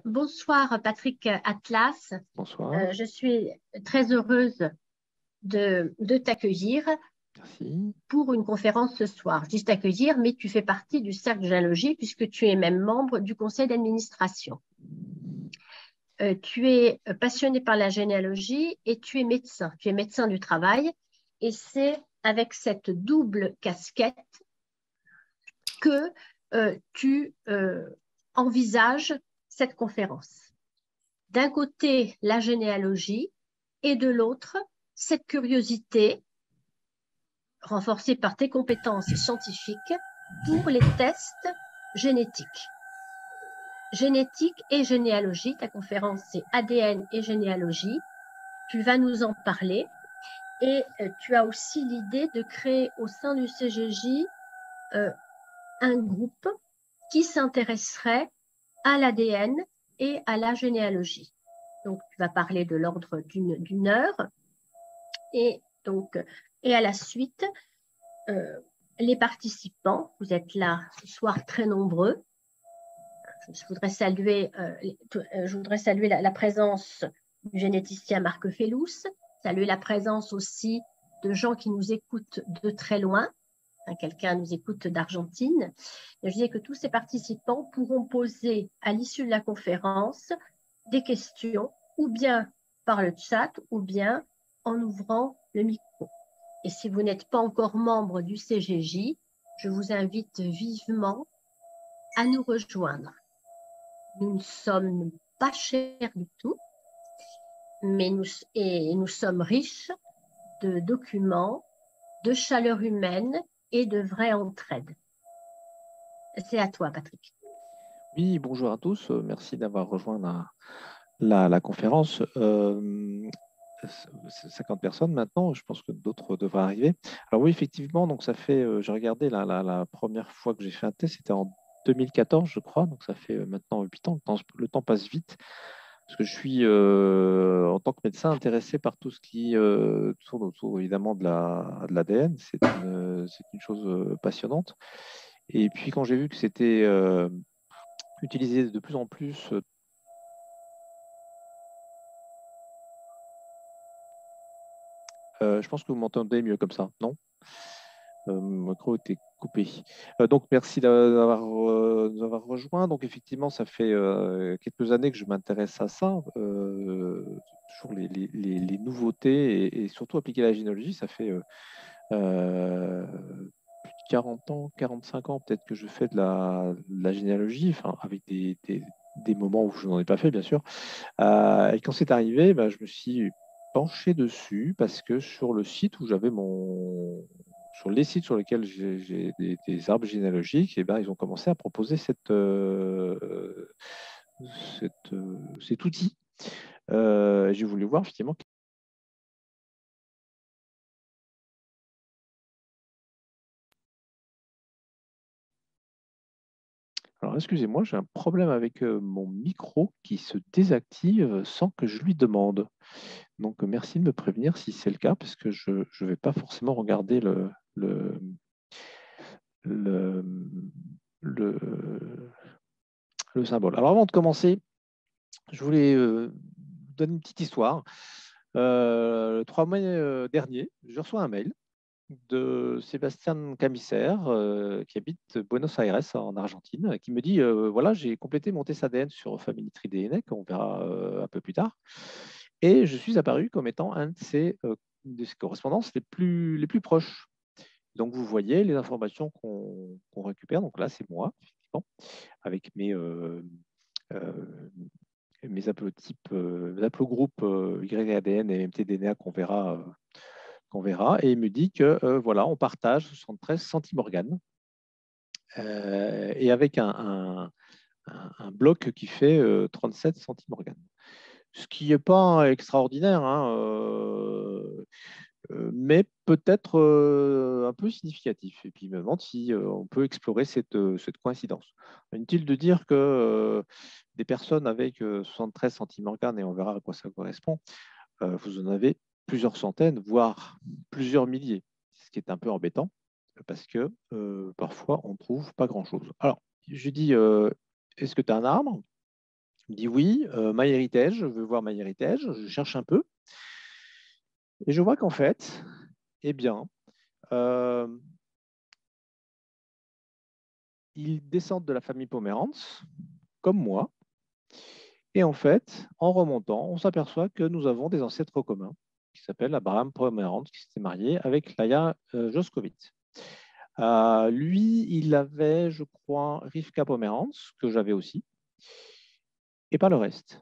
Bonsoir Patrick Atlas. Bonsoir, Je suis très heureuse de t'accueillir merci. pour une conférence ce soir. Je dis t'accueillir, mais tu fais partie du cercle de généalogie puisque tu es même membre du conseil d'administration. Tu es passionné par la généalogie et tu es médecin. Tu es médecin du travail et c'est avec cette double casquette que tu envisages cette conférence. D'un côté, la généalogie et de l'autre, cette curiosité renforcée par tes compétences scientifiques pour les tests génétiques. Génétique et généalogie, ta conférence c'est ADN et généalogie. Tu vas nous en parler et tu as aussi l'idée de créer au sein du CGJ un groupe qui s'intéresserait à l'ADN et à la généalogie. Donc, tu vas parler de l'ordre d'une heure et donc, et à la suite, euh, les participants, vous êtes là ce soir très nombreux. Je voudrais saluer la présence du généticien Marc Fellous, saluer la présence aussi de gens qui nous écoutent de très loin. Quelqu'un nous écoute d'Argentine. Je disais que tous ces participants pourront poser à l'issue de la conférence des questions, ou bien par le chat, ou bien en ouvrant le micro. Et si vous n'êtes pas encore membre du CGJ, je vous invite vivement à nous rejoindre. Nous ne sommes pas chers du tout, mais nous sommes riches de documents, de chaleur humaine et de vraie entraide. C'est à toi, Patrick. Oui, bonjour à tous. Merci d'avoir rejoint la conférence. 50 personnes maintenant, je pense que d'autres devraient arriver. Alors oui, effectivement, donc ça fait, j'ai regardé la première fois que j'ai fait un test, c'était en 2014, je crois, donc ça fait maintenant 8 ans. Le temps passe vite, parce que je suis, en tant que médecin, intéressé par tout ce qui tourne autour, évidemment, de l'ADN. C'est une chose passionnante. Et puis, quand j'ai vu que c'était utilisé de plus en plus. Je pense que vous m'entendez mieux comme ça, non? Mon micro était coupé. Donc, merci nous avoir rejoints. Donc, effectivement, ça fait quelques années que je m'intéresse à ça. Toujours les nouveautés et surtout appliquer la généalogie. Ça fait plus de 40 ans, 45 ans peut-être que je fais de la généalogie, enfin, avec des moments où je n'en ai pas fait, bien sûr. Et quand c'est arrivé, bah, je me suis penché dessus parce que sur le site où j'avais sur les sites sur lesquels j'ai des arbres généalogiques, et ben, ils ont commencé à proposer cet outil. J'ai voulu voir effectivement. Alors, excusez-moi, j'ai un problème avec mon micro qui se désactive sans que je lui demande. Donc, merci de me prévenir si c'est le cas, parce que je ne vais pas forcément regarder le, le, le, le symbole. Alors, avant de commencer, je voulais vous donner une petite histoire. Le 3 mai dernier, je reçois un mail de Sébastien Camissaire, qui habite Buenos Aires, en Argentine, qui me dit, voilà, j'ai complété mon test ADN sur Family Tree DNA, qu'on verra un peu plus tard, et je suis apparu comme étant un de ses correspondances les plus proches. Donc, vous voyez les informations qu'on récupère. Donc là, c'est moi, effectivement, avec euh, mes haplotypes, mes haplogroupes YADN et MTDNA qu'on verra. Et il me dit que voilà, on partage 73 centimorganes et avec un bloc qui fait 37 centimorganes. Ce qui n'est pas extraordinaire, hein, mais peut-être un peu significatif. Et puis il me demande si on peut explorer cette coïncidence. Inutile de dire que des personnes avec 73 centimorganes, et on verra à quoi ça correspond, vous en avez plusieurs centaines, voire plusieurs milliers, ce qui est un peu embêtant, parce que parfois on ne trouve pas grand-chose. Alors, je dis, est-ce que tu as un arbre? Il me dit oui, MyHeritage, je veux voir MyHeritage, je cherche un peu. Et je vois qu'en fait, eh bien, ils descendent de la famille Pomerantz, comme moi. Et en fait, en remontant, on s'aperçoit que nous avons des ancêtres communs qui s'appellent Abraham Pomerantz, qui s'était marié avec Laia Joskowitz. Lui, il avait, je crois, Rivka Pomerantz, que j'avais aussi, et pas le reste.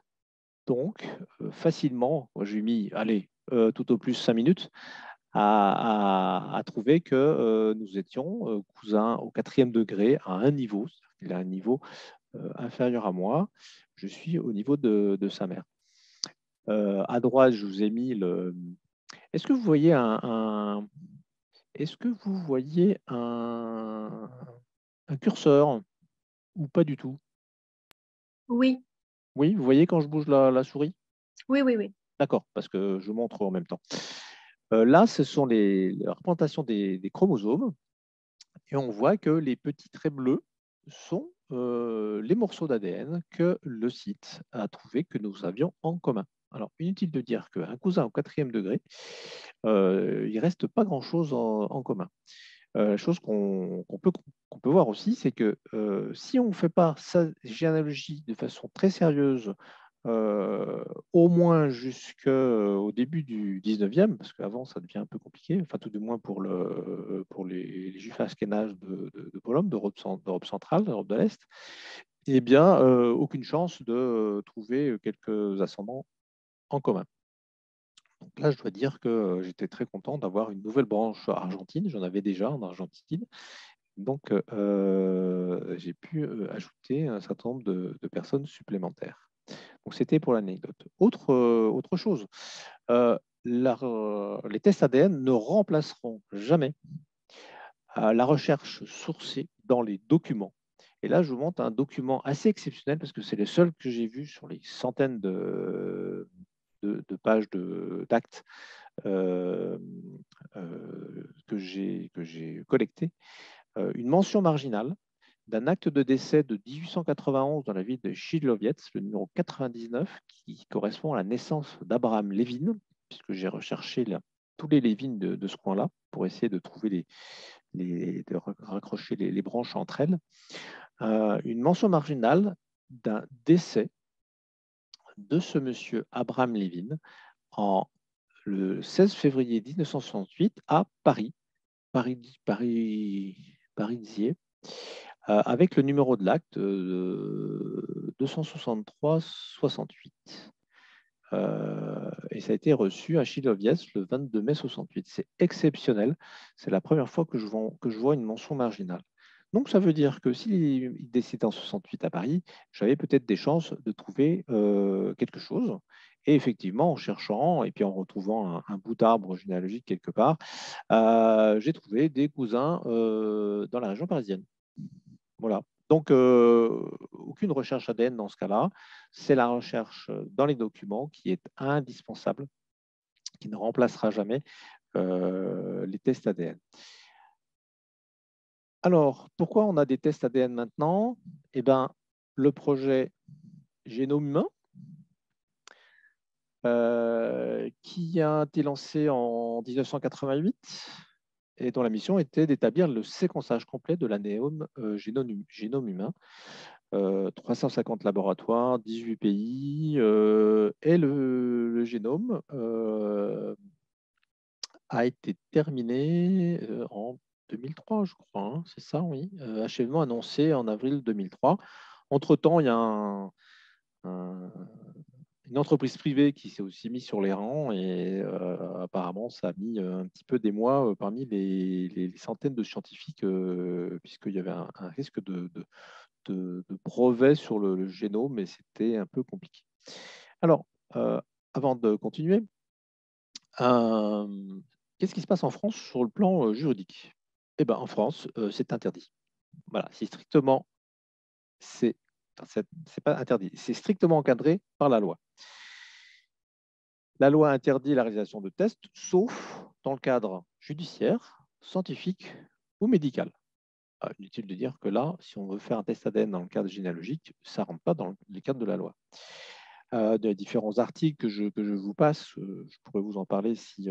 Donc, facilement, moi, j'ai mis, allez, tout au plus 5 minutes à trouver que nous étions cousins au 4e degré à un niveau, c'est-à-dire qu'il a un niveau inférieur à moi, je suis au niveau de sa mère. À droite, je vous ai mis le. Est-ce que vous voyez Est-ce que vous voyez un curseur ou pas du tout? Oui, Oui, vous voyez quand je bouge la souris? oui, oui, oui. D'accord, parce que je montre en même temps. Là, ce sont les représentations des chromosomes et on voit que les petits traits bleus sont les morceaux d'ADN que le site a trouvé que nous avions en commun. Alors, inutile de dire qu'un cousin au 4e degré, il ne reste pas grand-chose en commun. La chose qu'on peut voir aussi, c'est que si on ne fait pas sa généalogie de façon très sérieuse, au moins jusqu'au début du 19e, parce qu'avant ça devient un peu compliqué, enfin tout du moins pour les juifs ashkénazes de Pologne, d'Europe centrale, d'Europe de l'Est, eh bien, aucune chance de trouver quelques ascendants en commun. Donc là, je dois dire que j'étais très content d'avoir une nouvelle branche argentine. J'en avais déjà en Argentine. Donc, j'ai pu ajouter un certain nombre de personnes supplémentaires. Donc, c'était pour l'anecdote. Autre chose, les tests ADN ne remplaceront jamais la recherche sourcée dans les documents. Et là, je vous montre un document assez exceptionnel parce que c'est le seul que j'ai vu sur les centaines de pages d'actes que j'ai collecté. Une mention marginale d'un acte de décès de 1891 dans la ville de Chiloviec, le numéro 99, qui correspond à la naissance d'Abraham Lévin, puisque j'ai recherché tous les Lévin de ce coin-là pour essayer de trouver de raccrocher les branches entre elles. Une mention marginale d'un décès de ce monsieur Abraham Lévin le 16 février 1968 à Paris, Parisier, avec le numéro de l'acte 263-68. Et ça a été reçu à Chiloviez le 22 mai 68. C'est exceptionnel. C'est la première fois que je vois une mention marginale. Donc, ça veut dire que s'il décédait en 68 à Paris, j'avais peut-être des chances de trouver quelque chose. Et effectivement, en cherchant et puis en retrouvant un bout d'arbre généalogique quelque part, j'ai trouvé des cousins dans la région parisienne. Voilà. Donc, aucune recherche ADN dans ce cas-là. C'est la recherche dans les documents qui est indispensable, qui ne remplacera jamais les tests ADN. Alors, pourquoi on a des tests ADN maintenant? Eh bien, le projet Génome humain, qui a été lancé en 1988 et dont la mission était d'établir le séquençage complet de l'anéome génome humain. 350 laboratoires, 18 pays, et le génome a été terminé en 2003, je crois. Hein, c'est ça, oui. Achèvement annoncé en avril 2003. Entre-temps, il y a une entreprise privée qui s'est aussi mise sur les rangs et apparemment, ça a mis un petit peu des mois parmi les centaines de scientifiques, puisqu'il y avait un risque de brevet sur le génome, mais c'était un peu compliqué. Alors, avant de continuer, qu'est-ce qui se passe en France sur le plan juridique? Eh ben, en France, c'est interdit. Voilà, c'est pas interdit, c'est strictement encadré par la loi. La loi interdit la réalisation de tests, sauf dans le cadre judiciaire, scientifique ou médical. inutile de dire que là, si on veut faire un test ADN dans le cadre généalogique, ça ne rentre pas dans les cadres de la loi. De différents articles que je vous passe, je pourrais vous en parler si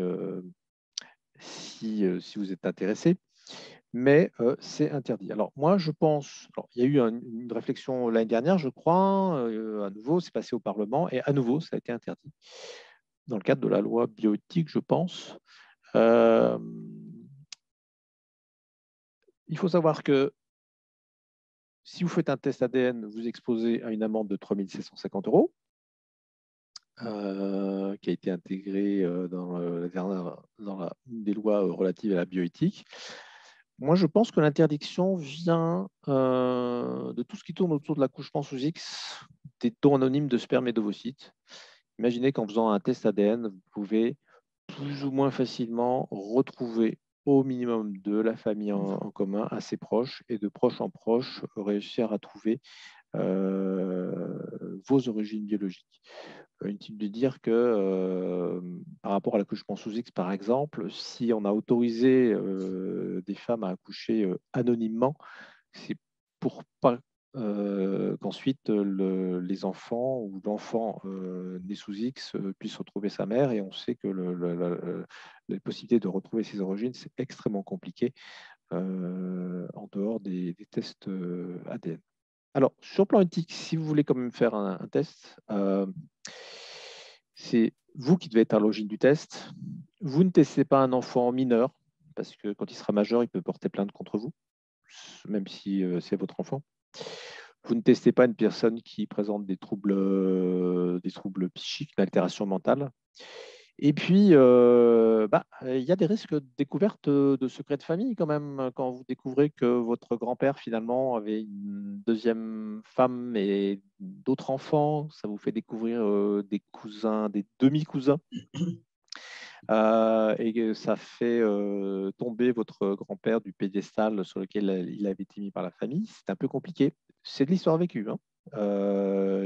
vous êtes intéressé, mais c'est interdit. Alors moi, je pense, il y a eu une réflexion l'année dernière, je crois, à nouveau, c'est passé au Parlement, et à nouveau, ça a été interdit dans le cadre de la loi bioéthique, je pense. Il faut savoir que si vous faites un test ADN, vous exposez à une amende de 3 750 €, qui a été intégrée dans une des lois relatives à la bioéthique. Moi, je pense que l'interdiction vient de tout ce qui tourne autour de l'accouchement sous X, des dons anonymes de sperme et d'ovocytes. Imaginez qu'en faisant un test ADN, vous pouvez plus ou moins facilement retrouver au minimum de la famille en commun, assez proche, et de proche en proche, réussir à trouver vos origines biologiques. Inutile de dire que par rapport à l'accouchement sous X, par exemple, si on a autorisé des femmes à accoucher anonymement, c'est pour pas qu'ensuite les enfants ou l'enfant né sous X puisse retrouver sa mère. Et on sait que la possibilité de retrouver ses origines, c'est extrêmement compliqué en dehors des tests ADN. Alors, sur le plan éthique, si vous voulez quand même faire un test, c'est vous qui devez être à l'origine du test. Vous ne testez pas un enfant mineur, parce que quand il sera majeur, il peut porter plainte contre vous, même si c'est votre enfant. Vous ne testez pas une personne qui présente des troubles psychiques, une altération mentale. Et puis, il y a des risques de découverte de secrets de famille quand même, quand vous découvrez que votre grand-père finalement avait une deuxième femme et d'autres enfants. Ça vous fait découvrir des cousins, des demi-cousins. Et que ça fait tomber votre grand-père du piédestal sur lequel il avait été mis par la famille. C'est un peu compliqué. C'est de l'histoire vécue, hein.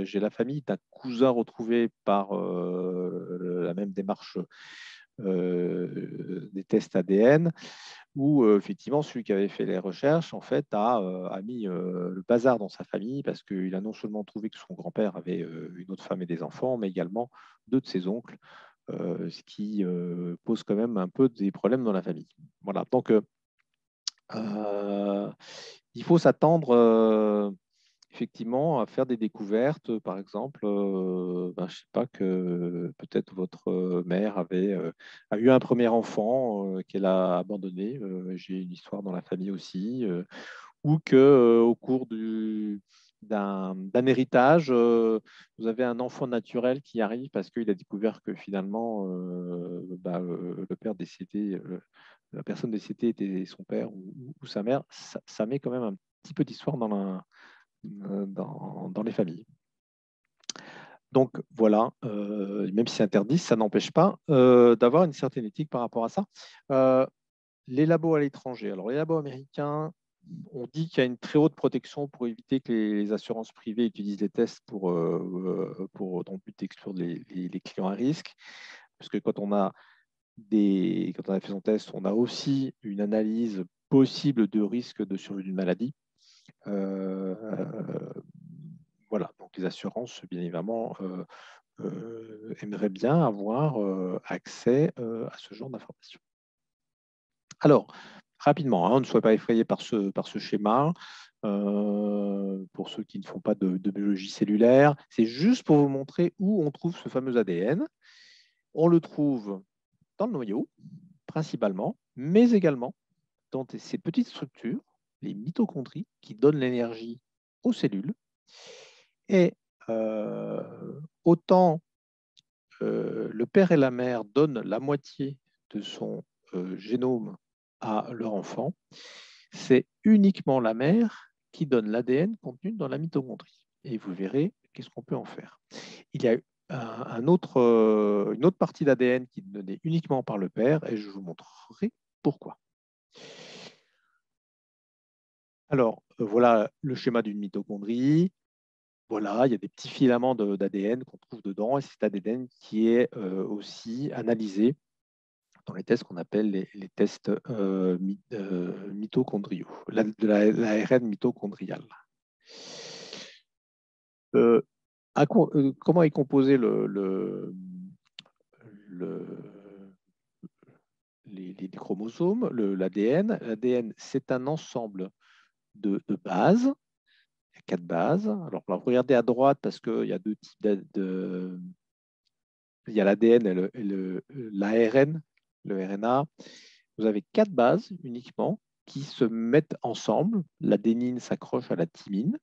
J'ai la famille d'un cousin retrouvé par la même démarche des tests ADN, où effectivement celui qui avait fait les recherches en fait a mis le bazar dans sa famille parce qu'il a non seulement trouvé que son grand-père avait une autre femme et des enfants, mais également deux de ses oncles, ce qui pose quand même un peu des problèmes dans la famille. Voilà, donc il faut s'attendre effectivement à faire des découvertes. Par exemple, je ne sais pas, que peut-être votre mère a eu un premier enfant qu'elle a abandonné. J'ai une histoire dans la famille aussi. Ou que au cours d'un héritage, vous avez un enfant naturel qui arrive parce qu'il a découvert que finalement, le père décédé, la personne décédée était son père ou sa mère. Ça met quand même un petit peu d'histoire dans les familles. Donc voilà, même si c'est interdit, ça n'empêche pas d'avoir une certaine éthique par rapport à ça. Les labos à l'étranger. Alors les labos américains, on dit qu'il y a une très haute protection pour éviter que les assurances privées utilisent les tests dans le but d'exclure les clients à risque. Parce que quand on a fait son test, on a aussi une analyse possible de risque de survie d'une maladie. Voilà, donc les assurances, bien évidemment, aimeraient bien avoir accès à ce genre d'informations. Alors, rapidement, hein, ne soyez pas effrayés par ce schéma. Pour ceux qui ne font pas de biologie cellulaire, c'est juste pour vous montrer où on trouve ce fameux ADN. On le trouve dans le noyau, principalement, mais également dans ces petites structures, les mitochondries, qui donnent l'énergie aux cellules. Et autant le père et la mère donnent la moitié de son génome à leur enfant, c'est uniquement la mère qui donne l'ADN contenu dans la mitochondrie. Et vous verrez qu'est-ce qu'on peut en faire. Il y a une autre partie d'ADN qui est donnée uniquement par le père, et je vous montrerai pourquoi. Alors, voilà le schéma d'une mitochondrie. Voilà, il y a des petits filaments d'ADN qu'on trouve dedans, et c'est cet ADN qui est aussi analysé dans les tests qu'on appelle les tests mitochondriaux, de l'ARN mitochondrial. Comment est composé les chromosomes, l'ADN? L'ADN, c'est un ensemble de bases. Il y a 4 bases. Alors, on va regarder à droite parce qu'il y a 2 types il y a l'ADN et l'ARN, le RNA. Vous avez 4 bases uniquement qui se mettent ensemble. L'adénine s'accroche à la thymine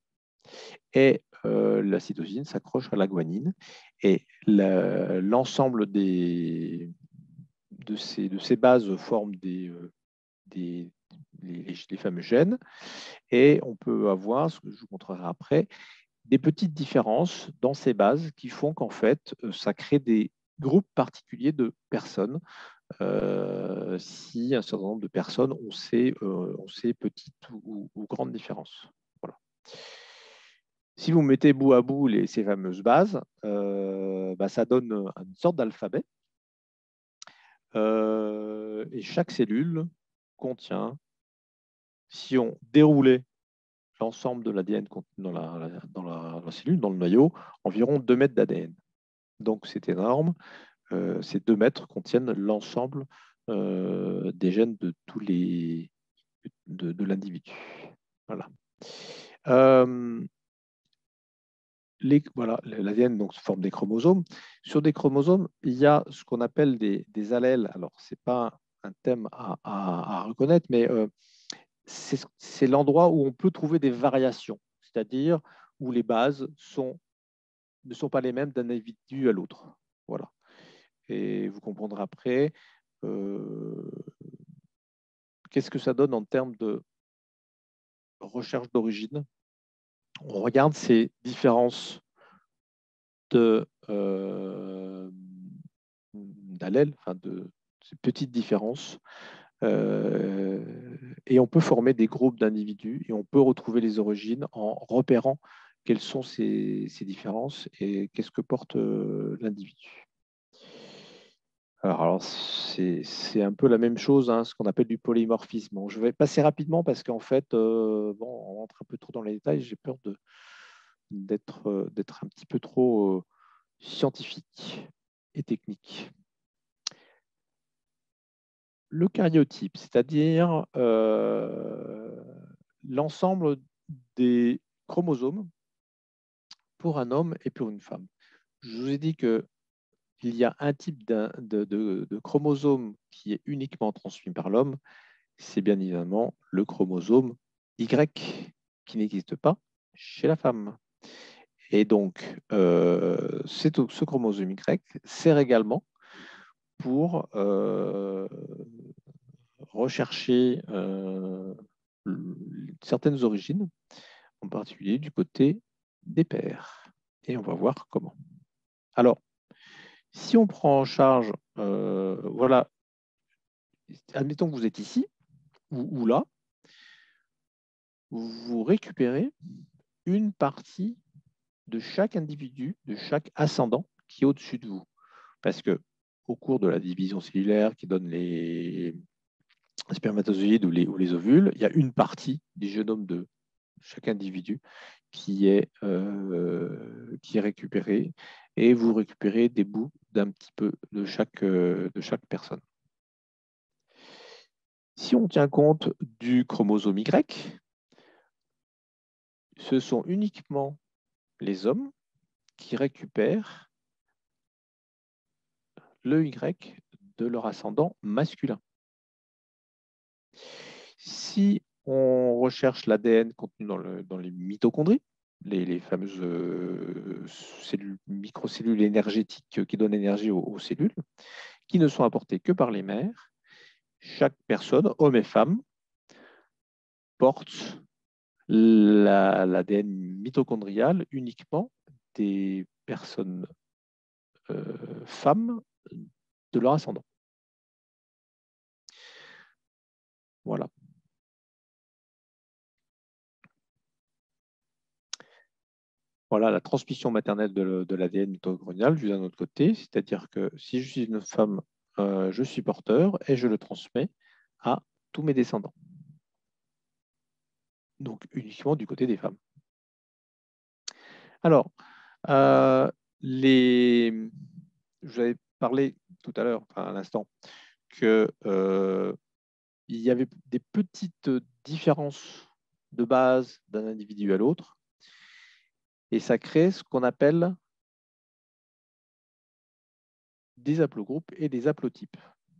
et la cytosine s'accroche à la guanine. Et l'ensemble de ces bases forment les fameux gènes. Et on peut avoir, ce que je vous montrerai après, des petites différences dans ces bases qui font qu'en fait, ça crée des groupes particuliers de personnes. Si un certain nombre de personnes ont ces petites ou grandes différences. Voilà. Si vous mettez bout à bout ces fameuses bases, ça donne une sorte d'alphabet. Et chaque cellule contient, si on déroulait l'ensemble de l'ADN contenu dans la cellule, dans le noyau, environ 2 mètres d'ADN. Donc c'est énorme. Ces 2 mètres contiennent l'ensemble des gènes de tous de l'individu. Voilà. Voilà, l'ADN donc forme des chromosomes. Sur des chromosomes, il y a ce qu'on appelle des allèles. Alors, ce n'est pas un thème à reconnaître, mais c'est l'endroit où on peut trouver des variations, c'est-à-dire où les bases ne sont pas les mêmes d'un individu à l'autre. Voilà. Et vous comprendrez après qu'est-ce que ça donne en termes de recherche d'origine. On regarde ces différences d'allèles, enfin de ces petites différences, et on peut former des groupes d'individus et on peut retrouver les origines en repérant quelles sont ces différences et qu'est-ce que porte l'individu. Alors c'est un peu la même chose, hein, ce qu'on appelle du polymorphisme. Bon, je vais passer rapidement parce qu'en fait, on rentre un peu trop dans les détails. J'ai peur d'être un petit peu trop scientifique et technique. L'eucaryotype, c'est-à-dire l'ensemble des chromosomes pour un homme et pour une femme. Je vous ai dit qu'il y a un type de chromosome qui est uniquement transmis par l'homme, c'est bien évidemment le chromosome Y, qui n'existe pas chez la femme. Et donc, ce chromosome Y sert également pour rechercher certaines origines, en particulier du côté des pères. Et on va voir comment. Alors, si on prend en charge, voilà, admettons que vous êtes ici ou là, vous récupérez une partie de chaque individu, de chaque ascendant qui est au-dessus de vous. Parce que au cours de la division cellulaire qui donne les spermatozoïdes ou les ovules, il y a une partie du génome de chaque individu qui est récupérée et vous récupérez des bouts d'un petit peu de chaque personne. Si on tient compte du chromosome Y, ce sont uniquement les hommes qui récupèrent le Y de leur ascendant masculin. Si on recherche l'ADN contenu dans les mitochondries, les fameuses microcellules énergétiques qui donnent énergie aux cellules, qui ne sont apportées que par les mères, chaque personne, homme et femme, porte l'ADN mitochondrial uniquement des personnes femmes de leur ascendant. Voilà. Voilà la transmission maternelle de l'ADN mitochondrial, juste d'un autre côté, c'est-à-dire que si je suis une femme je suis porteur et je le transmets à tous mes descendants. Donc uniquement du côté des femmes. Alors, je vous avais parlé tout à l'heure, enfin à l'instant, qu'il y avait des petites différences de base d'un individu à l'autre, et ça crée ce qu'on appelle des haplogroupes et des haplotypes.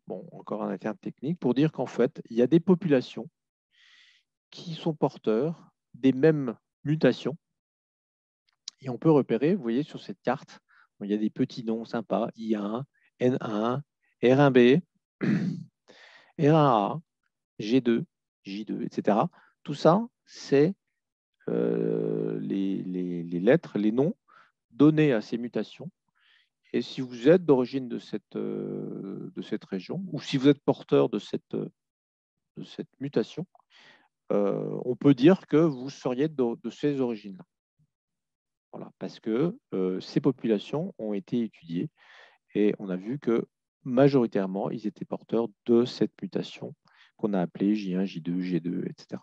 Bon, encore un terme technique pour dire qu'en fait, il y a des populations qui sont porteurs des mêmes mutations. Et on peut repérer, vous voyez sur cette carte, il y a des petits noms sympas, I1, N1, R1B, R1A, G2, J2, etc. Tout ça, c'est les lettres, les noms donnés à ces mutations. Et si vous êtes d'origine de cette région, ou si vous êtes porteur de cette mutation, on peut dire que vous seriez de ces origines-là. Voilà, parce que ces populations ont été étudiées et on a vu que majoritairement, ils étaient porteurs de cette mutation qu'on a appelée J1, J2, G2, etc.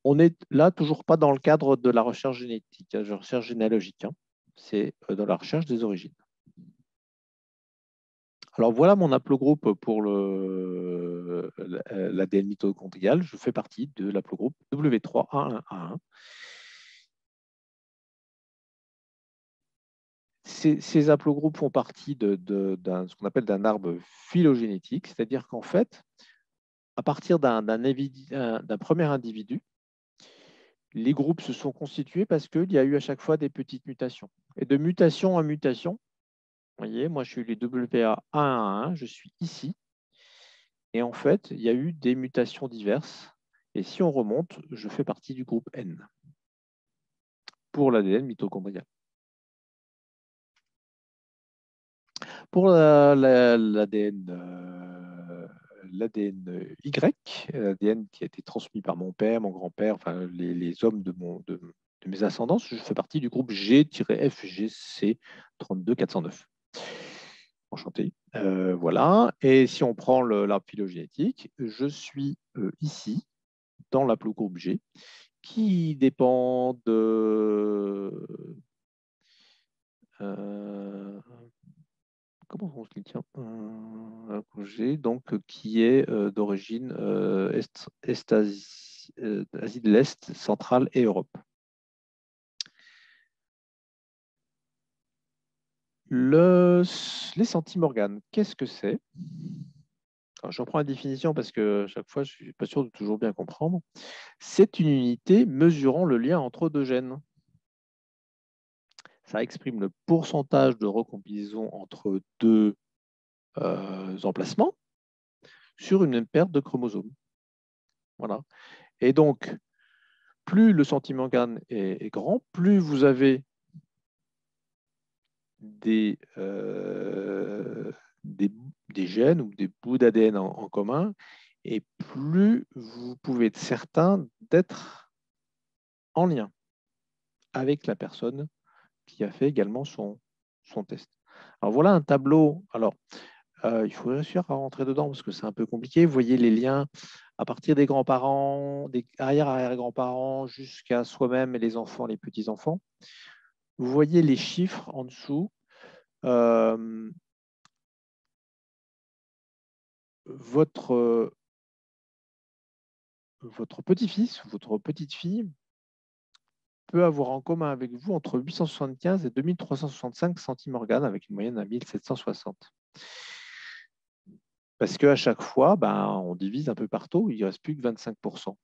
On n'est là toujours pas dans le cadre de la recherche génétique, de la recherche généalogique. C'est dans la recherche des origines. Alors voilà mon haplogroupe pour l'ADN mitochondrial. Je fais partie de l'haplogroupe W3A1A1. Ces haplogroupes font partie de ce qu'on appelle d'un arbre phylogénétique, c'est-à-dire qu'en fait, à partir d'un premier individu, les groupes se sont constitués parce qu'il y a eu à chaque fois des petites mutations. Et de mutation en mutation, vous voyez, moi je suis les WPA1A1, je suis ici. Et en fait, il y a eu des mutations diverses. Et si on remonte, je fais partie du groupe N pour l'ADN mitochondrial. Pour l'ADN Y, l'ADN qui a été transmis par mon père, mon grand-père, enfin les hommes de mes ascendances, je fais partie du groupe G-FGC 32409. Enchanté. Voilà. Et si on prend l'arbre phylogénétique, je suis ici, dans l'aplogroupe G, qui dépend de... comment on se dit, tiens, G, donc qui est d'origine Asie de l'Est, centrale et Europe. Les centimorganes, qu'est-ce que c'est? Je reprends la définition parce que chaque fois, je ne suis pas sûr de toujours bien comprendre. C'est une unité mesurant le lien entre deux gènes. Ça exprime le pourcentage de recombinaison entre deux emplacements sur une même paire de chromosomes. Voilà. Et donc, plus le centimorgane est grand, plus vous avez des gènes ou des bouts d'ADN en commun, et plus vous pouvez être certain d'être en lien avec la personne qui a fait également son test. Alors voilà un tableau. Alors, il faut réussir à rentrer dedans parce que c'est un peu compliqué. Vous voyez les liens à partir des grands-parents, des arrière-arrière-grands-parents jusqu'à soi-même et les enfants, les petits-enfants. Vous voyez les chiffres en dessous. Votre petit-fils ou votre petite-fille peut avoir en commun avec vous entre 875 et 2365 centimorganes avec une moyenne à 1760. Parce qu'à chaque fois, on divise un peu partout, il ne reste plus que 25%.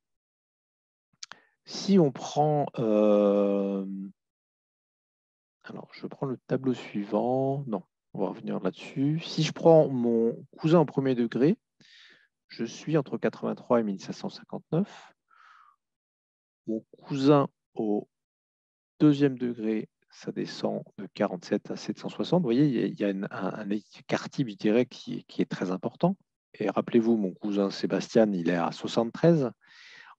Si on prend... alors, je prends le tableau suivant. Non, on va revenir là-dessus. Si je prends mon cousin au premier degré, je suis entre 83 et 1759. Mon cousin au deuxième degré, ça descend de 47 à 760. Vous voyez, il y a un écart type, je dirais, qui est très important. Et rappelez-vous, mon cousin Sébastien, il est à 73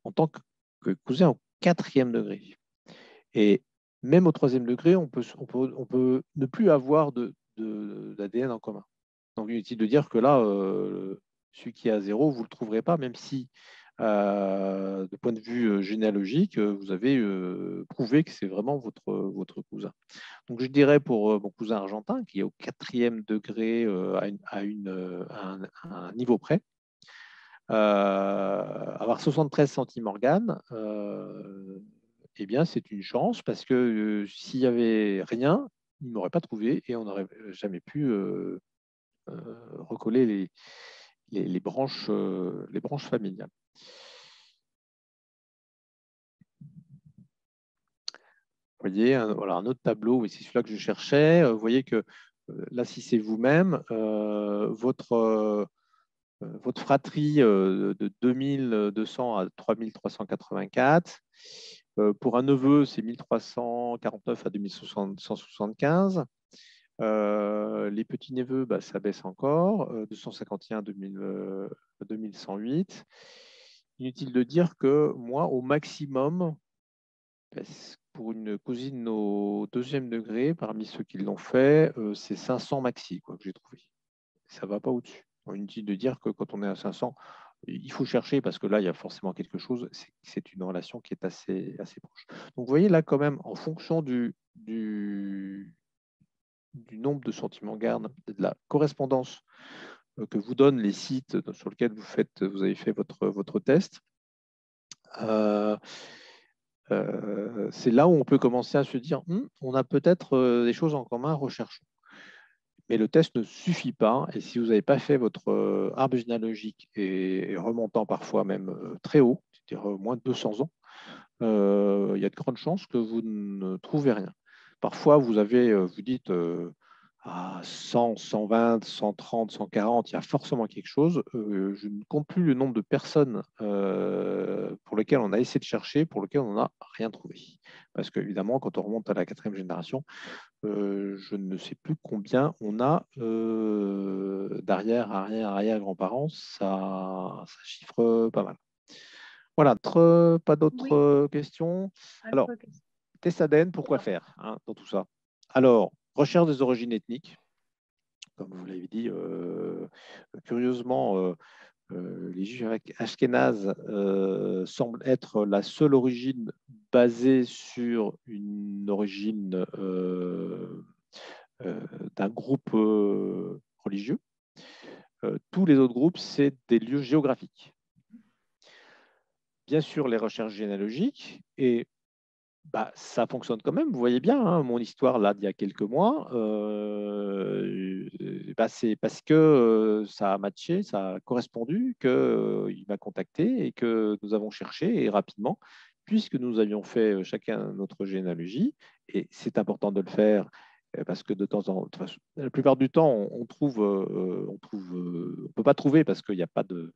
en tant que cousin au quatrième degré. Et même au troisième degré, on peut ne plus avoir d'ADN en commun. Donc, inutile de dire que là, celui qui est à 0, vous ne le trouverez pas, même si, de point de vue généalogique, vous avez prouvé que c'est vraiment votre cousin. Donc, je dirais pour mon cousin argentin, qui est au 4e degré à un niveau près, avoir 73 centimorganes, eh bien, c'est une chance parce que s'il n'y avait rien, il ne m'aurait pas trouvé et on n'aurait jamais pu recoller les branches familiales. Vous voyez, voilà, un autre tableau, et c'est celui-là que je cherchais. Vous voyez que là, si c'est vous-même, votre fratrie de 2200 à 3384. Pour un neveu, c'est 1349 à 2175. Les petits-neveux, bah, ça baisse encore, 251 à 2108. Inutile de dire que moi, au maximum, pour une cousine au 2e degré, parmi ceux qui l'ont fait, c'est 500 maxi quoi, que j'ai trouvé. Ça ne va pas au-dessus. Inutile de dire que quand on est à 500, il faut chercher parce que là, il y a forcément quelque chose. C'est une relation qui est assez proche. Donc, vous voyez là, quand même, en fonction du nombre de sentiments garde, de la correspondance que vous donnent les sites sur lesquels vous avez fait votre test, c'est là où on peut commencer à se dire on a peut-être des choses en commun, recherchons. Mais le test ne suffit pas. Et si vous n'avez pas fait votre arbre généalogique et remontant parfois même très haut, c'est-à-dire moins de 200 ans, il y a de grandes chances que vous ne trouvez rien. Parfois, vous dites à 100, 120, 130, 140, il y a forcément quelque chose. Je ne compte plus le nombre de personnes pour lesquelles on a essayé de chercher, pour lesquelles on n'a rien trouvé. Parce qu'évidemment, quand on remonte à la 4e génération, je ne sais plus combien on a d'arrière, arrière, arrière grands-parents. Ça chiffre pas mal. Voilà, pas d'autres Oui, questions. Alors, autre question. test ADN, pourquoi faire dans tout ça? Alors, recherche des origines ethniques, comme vous l'avez dit. Curieusement, les juifs ashkénazes semblent être la seule origine basée sur une origine d'un groupe religieux. Tous les autres groupes, c'est des lieux géographiques. Bien sûr, les recherches généalogiques, et bah, ça fonctionne quand même. Vous voyez bien, hein, mon histoire là d'il y a quelques mois, bah, c'est parce que ça a matché, ça a correspondu, qu'il m'a contacté et que nous avons cherché et rapidement, puisque nous avions fait chacun notre généalogie, et c'est important de le faire parce que de temps en temps, la plupart du temps, on peut pas trouver parce qu'il n'y a pas de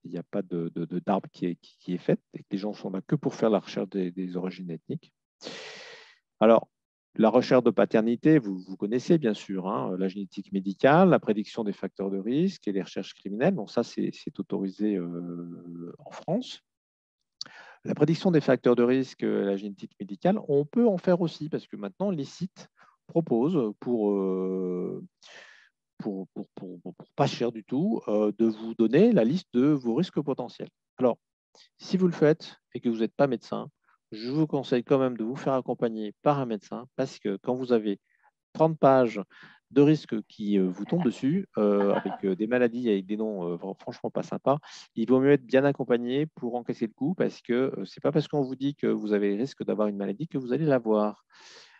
il n'y a pas d'arbre qui est fait et que les gens sont là que pour faire la recherche des origines ethniques. Alors, la recherche de paternité, vous connaissez bien sûr, hein, la génétique médicale, la prédiction des facteurs de risque et les recherches criminelles. Bon, ça, c'est autorisé en France. La prédiction des facteurs de risque, la génétique médicale, on peut en faire aussi parce que maintenant, les sites proposent pour pas cher du tout, de vous donner la liste de vos risques potentiels. Alors, si vous le faites et que vous n'êtes pas médecin, je vous conseille quand même de vous faire accompagner par un médecin parce que quand vous avez 30 pages de risques qui vous tombent dessus, avec des maladies, avec des noms franchement pas sympas, il vaut mieux être bien accompagné pour encaisser le coup parce que ce n'est pas parce qu'on vous dit que vous avez le risque d'avoir une maladie que vous allez l'avoir.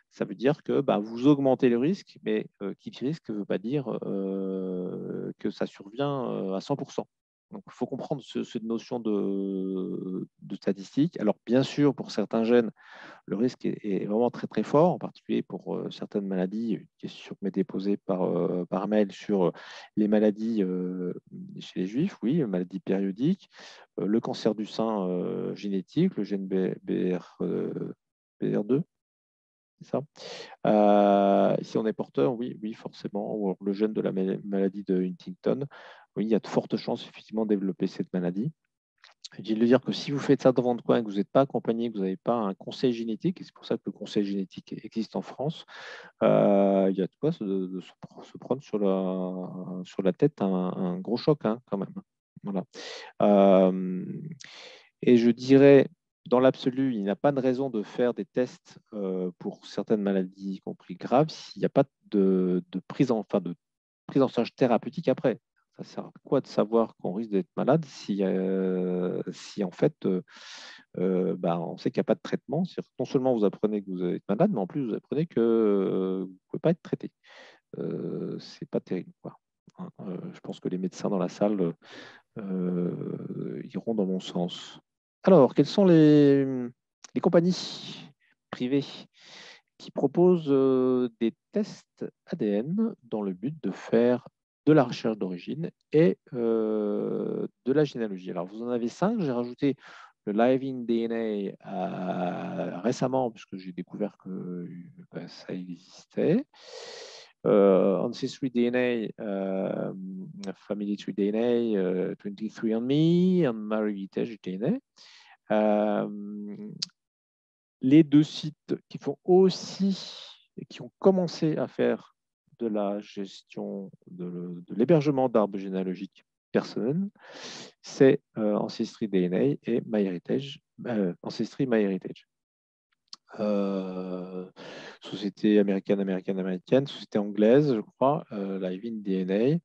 Ça veut dire que bah, vous augmentez le risque, mais qui dit risque ne veut pas dire que ça survient à 100%. Donc, il faut comprendre cette notion de statistique. Alors, bien sûr, pour certains gènes, le risque est vraiment très, très fort, en particulier pour certaines maladies. Une question qui m'est déposée par mail sur les maladies chez les juifs, oui, maladies périodiques, le cancer du sein génétique, le gène BR2, c'est ça. Si on est porteur, oui, oui, forcément, ou alors le gène de la maladie de Huntington, oui, il y a de fortes chances effectivement de développer cette maladie. Je viens de le dire que si vous faites ça dans votre coin et que vous n'êtes pas accompagné, que vous n'avez pas un conseil génétique, et c'est pour ça que le conseil génétique existe en France, il y a de quoi se prendre sur la tête un gros choc hein, quand même. Voilà. Euh, et je dirais, dans l'absolu, il n'y a pas de raison de faire des tests pour certaines maladies, y compris graves, s'il n'y a pas de prise en charge thérapeutique après. Ça sert à quoi de savoir qu'on risque d'être malade si en fait bah, on sait qu'il n'y a pas de traitement. Non seulement vous apprenez que vous êtes malade, mais en plus vous apprenez que vous ne pouvez pas être traité. C'est pas terrible, quoi. Hein, je pense que les médecins dans la salle iront dans mon sens. Alors, quelles sont les compagnies privées qui proposent des tests ADN dans le but de faire de la recherche d'origine et de la généalogie? Alors, vous en avez 5. J'ai rajouté le Living DNA récemment, puisque j'ai découvert que ça existait. Ancestry DNA, Family Tree DNA, 23andMe, et MyHeritage DNA. Les deux sites qui font aussi et qui ont commencé à faire de la gestion de l'hébergement d'arbres généalogiques personnels, c'est Ancestry DNA et MyHeritage, Ancestry MyHeritage. Société américaine, société anglaise, je crois, Living DNA.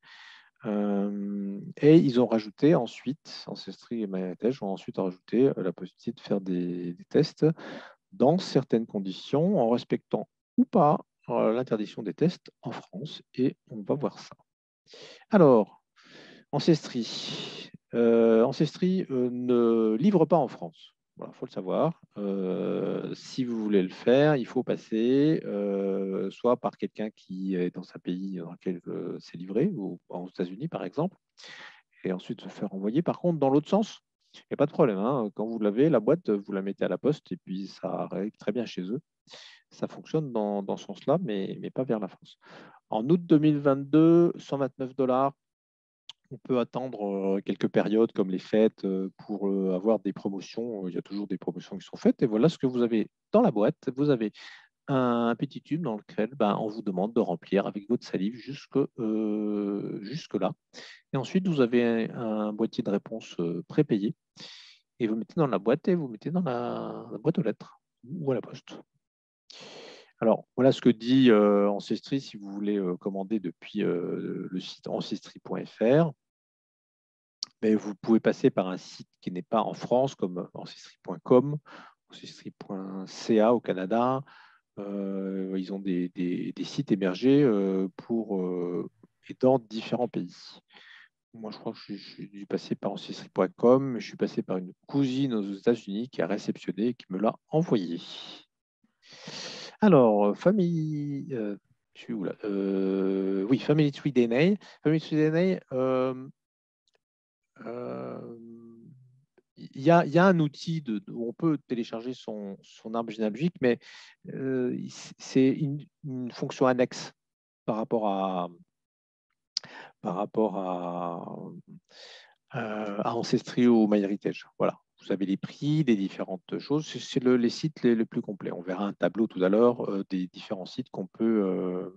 Et ils ont rajouté ensuite, Ancestry et MyHeritage ont ensuite rajouté la possibilité de faire des tests dans certaines conditions, en respectant ou pas l'interdiction des tests en France. Et on va voir ça. Alors, Ancestry. Ancestry ne livre pas en France. Voilà, il faut le savoir. Si vous voulez le faire, il faut passer soit par quelqu'un qui est dans un pays dans lequel c'est livré, ou aux États-Unis par exemple, et ensuite se faire envoyer. Par contre, dans l'autre sens, il n'y a pas de problème. Hein. Quand vous l'avez, la boîte, vous la mettez à la poste et puis ça arrive très bien chez eux. Ça fonctionne dans ce sens-là, mais pas vers la France. En août 2022, 129 $. On peut attendre quelques périodes comme les fêtes pour avoir des promotions. Il y a toujours des promotions qui sont faites. Et voilà ce que vous avez dans la boîte. Vous avez un petit tube dans lequel on vous demande de remplir avec votre salive jusque là. Et ensuite, vous avez un boîtier de réponse prépayé. Et vous mettez dans la boîte et vous mettez dans la boîte aux lettres ou à la poste. Alors, voilà ce que dit Ancestry si vous voulez commander depuis le site ancestry.fr. Mais vous pouvez passer par un site qui n'est pas en France, comme ancestry.com, ancestry.ca au Canada. Ils ont des sites émergés et dans différents pays. Moi, je crois que je suis dû passer par ancestry.com, mais je suis passé par une cousine aux États-Unis qui a réceptionné et qui me l'a envoyé. Alors, famille. Je suis où là oui, Family Tree DNA. Family Tree DNA. Il y a un outil où on peut télécharger son arbre généalogique, mais c'est une fonction annexe par rapport à Ancestry ou MyHeritage. Voilà. Vous avez les prix des différentes choses. C'est les sites les plus complets. On verra un tableau tout à l'heure des différents sites qu'on peut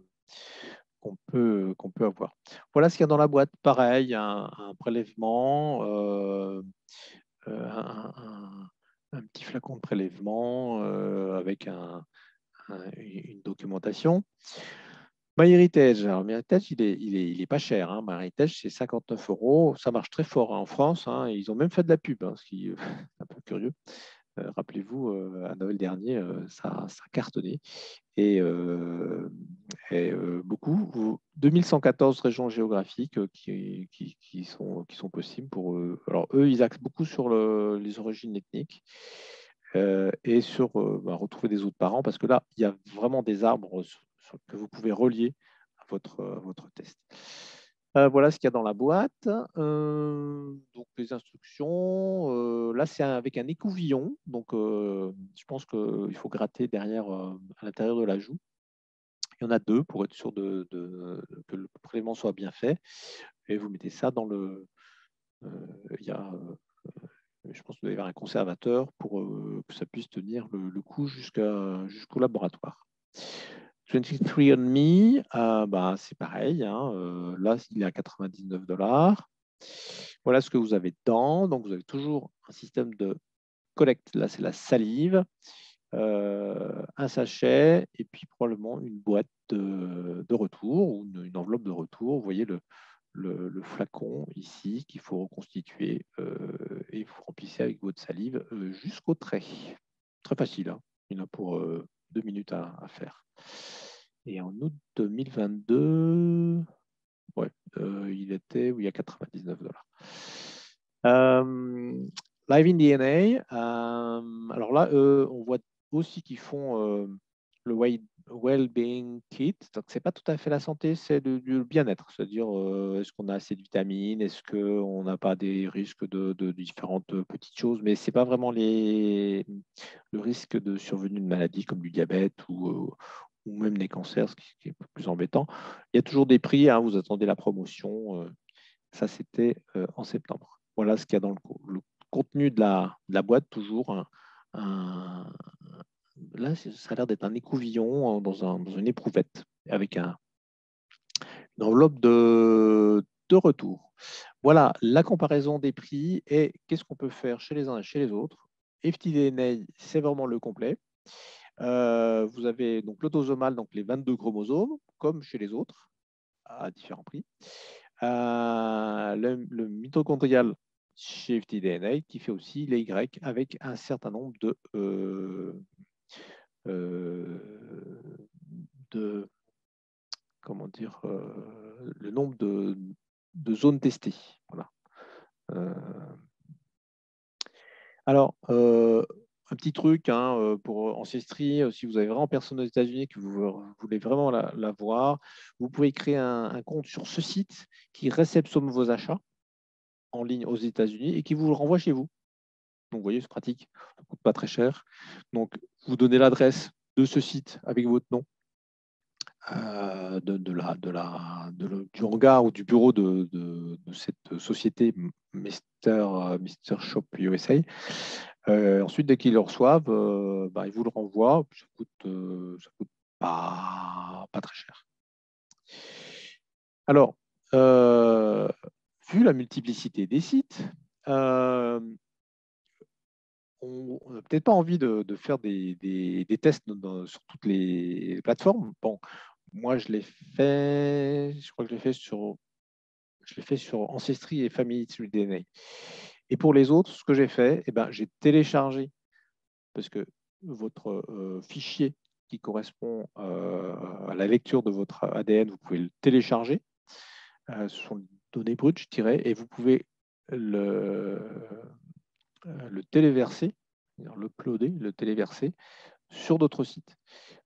avoir. Voilà ce qu'il y a dans la boîte. Pareil, un prélèvement, un petit flacon de prélèvement avec une documentation. MyHeritage, alors MyHeritage, il est pas cher. Hein. MyHeritage, c'est 59 €. Ça marche très fort hein, en France. Hein. Ils ont même fait de la pub, hein, ce qui est un peu curieux. Rappelez-vous, à Noël dernier, ça cartonnait. Et beaucoup, 2114 régions géographiques qui sont possibles pour eux. Alors, eux, ils axent beaucoup sur les origines ethniques et sur retrouver des autres parents, parce que là, il y a vraiment des arbres que vous pouvez relier à votre test. Voilà ce qu'il y a dans la boîte. Donc, les instructions. Là, c'est avec un écouvillon. Donc, je pense qu'il faut gratter derrière, à l'intérieur de la joue. Il y en a deux pour être sûr que le prélèvement soit bien fait. Et vous mettez ça dans le. Il y a Je pense que vous devez avoir un conservateur pour que ça puisse tenir le coup jusqu'au laboratoire. 23andMe, c'est pareil. Là, il est à 99 $. Voilà ce que vous avez dedans. Donc, vous avez toujours un système de collecte. Là, c'est la salive, un sachet et puis probablement une boîte de retour ou une enveloppe de retour. Vous voyez le flacon ici qu'il faut reconstituer et vous remplissez avec votre salive jusqu'au trait. Très facile, hein. Il y en a pour 2 minutes à faire. Et en août 2022, ouais, il était à 99 $. Live in DNA, alors là, on voit aussi qu'ils font le well-being kit. Donc, ce n'est pas tout à fait la santé, c'est du bien-être. C'est-à-dire, est-ce qu'on a assez de vitamines? Est-ce qu'on n'a pas des risques de différentes petites choses? Mais ce n'est pas vraiment le risque de survenue de maladies comme du diabète ou même des cancers, ce qui est plus embêtant. Il y a toujours des prix, hein, vous attendez la promotion. Ça, c'était en septembre. Voilà ce qu'il y a dans le contenu de la boîte, toujours là, ça a l'air d'être un écouvillon dans une éprouvette avec une enveloppe de retour. Voilà la comparaison des prix et qu'est-ce qu'on peut faire chez les uns et chez les autres. FTDNA, c'est vraiment le complet. Vous avez donc l'autosomal, donc les 22 chromosomes, comme chez les autres, à différents prix. Le mitochondrial chez FTDNA qui fait aussi les Y avec un certain nombre de comment dire, le nombre de zones testées. Voilà. Alors, un petit truc pour Ancestry, si vous avez vraiment personne aux États-Unis que vous voulez vraiment la voir, vous pouvez créer un compte sur ce site qui réceptionne vos achats en ligne aux États-Unis et qui vous le renvoie chez vous. Donc, vous voyez, c'est pratique, ça ne coûte pas très cher. Donc, vous donnez l'adresse de ce site avec votre nom, du hangar ou du bureau de cette société Mister Shop USA. Ensuite, dès qu'ils le reçoivent, ils vous le renvoient. Ça coûte pas très cher. Alors, vu la multiplicité des sites, on n'a peut-être pas envie de faire des tests sur toutes les plateformes. Bon, moi, je crois que je l'ai fait sur Ancestry et Family Tree DNA. Et pour les autres, ce que j'ai fait, j'ai téléchargé, parce que votre fichier qui correspond à la lecture de votre ADN, vous pouvez le télécharger. Ce sont les données brutes, je dirais, et vous pouvez le téléverser, le téléverser sur d'autres sites.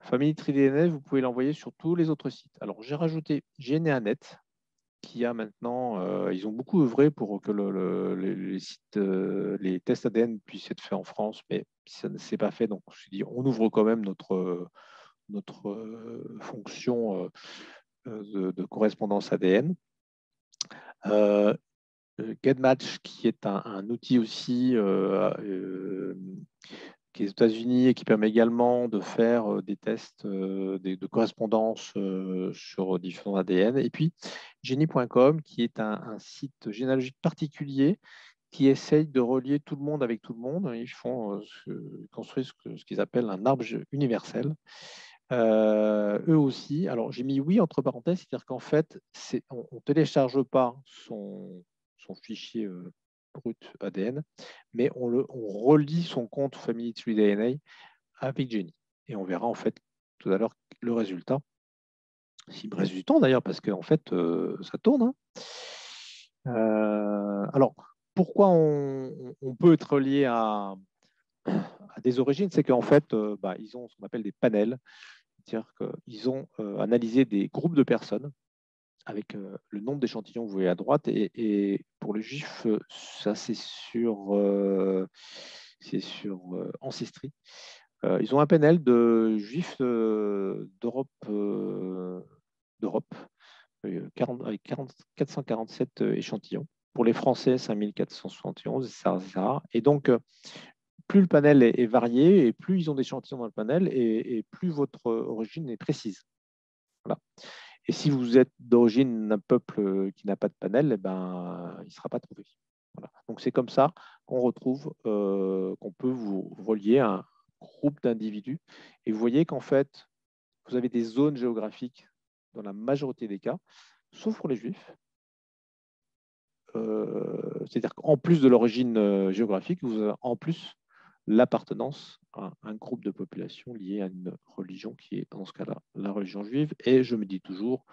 Family Tree DNA, vous pouvez l'envoyer sur tous les autres sites. Alors, j'ai rajouté GNAnet, qui a maintenant, ils ont beaucoup œuvré pour que les sites, les tests ADN puissent être faits en France, mais ça ne s'est pas fait. Donc, je me suis dit, on ouvre quand même notre fonction de correspondance ADN. GetMatch, qui est un outil aussi qui est aux États-Unis et qui permet également de faire des tests de correspondance sur différents ADN. Et puis, Genie.com, qui est un site généalogique particulier qui essaye de relier tout le monde avec tout le monde. Ils construisent ce qu'ils appellent un arbre universel. Eux aussi. Alors, j'ai mis oui entre parenthèses, c'est-à-dire qu'en fait, on ne télécharge pas son fichier brut ADN, mais on relie son compte Family Tree DNA avec Genie. Et on verra en fait tout à l'heure le résultat. S'il me reste du temps d'ailleurs, parce qu'en fait, ça tourne. Alors, pourquoi on peut être relié à des origines? C'est qu'en fait, ils ont ce qu'on appelle des panels. C'est-à-dire qu'ils ont analysé des groupes de personnes avec le nombre d'échantillons que vous voyez à droite. Et pour le juif, ça c'est sur Ancestry. Ils ont un panel de juifs d'Europe, avec 447 échantillons Pour les Français, 5471, etc. Et donc, plus le panel est varié et plus ils ont d'échantillons dans le panel et plus votre origine est précise. Voilà. Et si vous êtes d'origine d'un peuple qui n'a pas de panel, eh ben, il ne sera pas trouvé. Voilà. Donc c'est comme ça qu'on retrouve, qu'on peut vous relier à un groupe d'individus. Et vous voyez qu'en fait, vous avez des zones géographiques dans la majorité des cas, sauf pour les Juifs. C'est-à-dire qu'en plus de l'origine géographique, vous avez en plus l'appartenance à un groupe de population lié à une religion qui est, dans ce cas-là, la religion juive. Et je me dis toujours,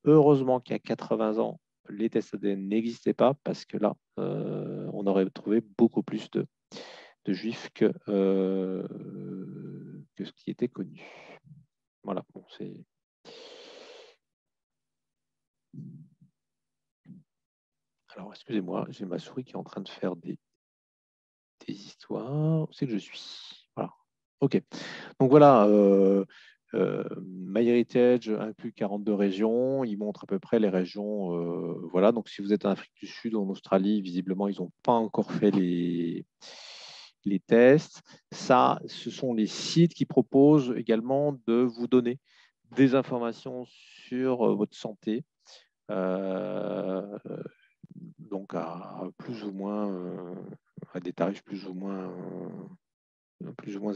heureusement qu'il y a 80 ans, les tests ADN n'existaient pas parce que là, on aurait trouvé beaucoup plus de juifs que ce qui était connu. Voilà, bon, c'est... Alors, excusez-moi, j'ai ma souris qui est en train de faire des histoires. Où c'est que je suis? Voilà. OK. Donc voilà, MyHeritage inclut 42 régions. Il montre à peu près les régions. Voilà. Donc si vous êtes en Afrique du Sud ou en Australie, visiblement, ils n'ont pas encore fait les tests. Ça, ce sont les sites qui proposent également de vous donner des informations sur votre santé. Donc à plus ou moins à des tarifs plus ou moins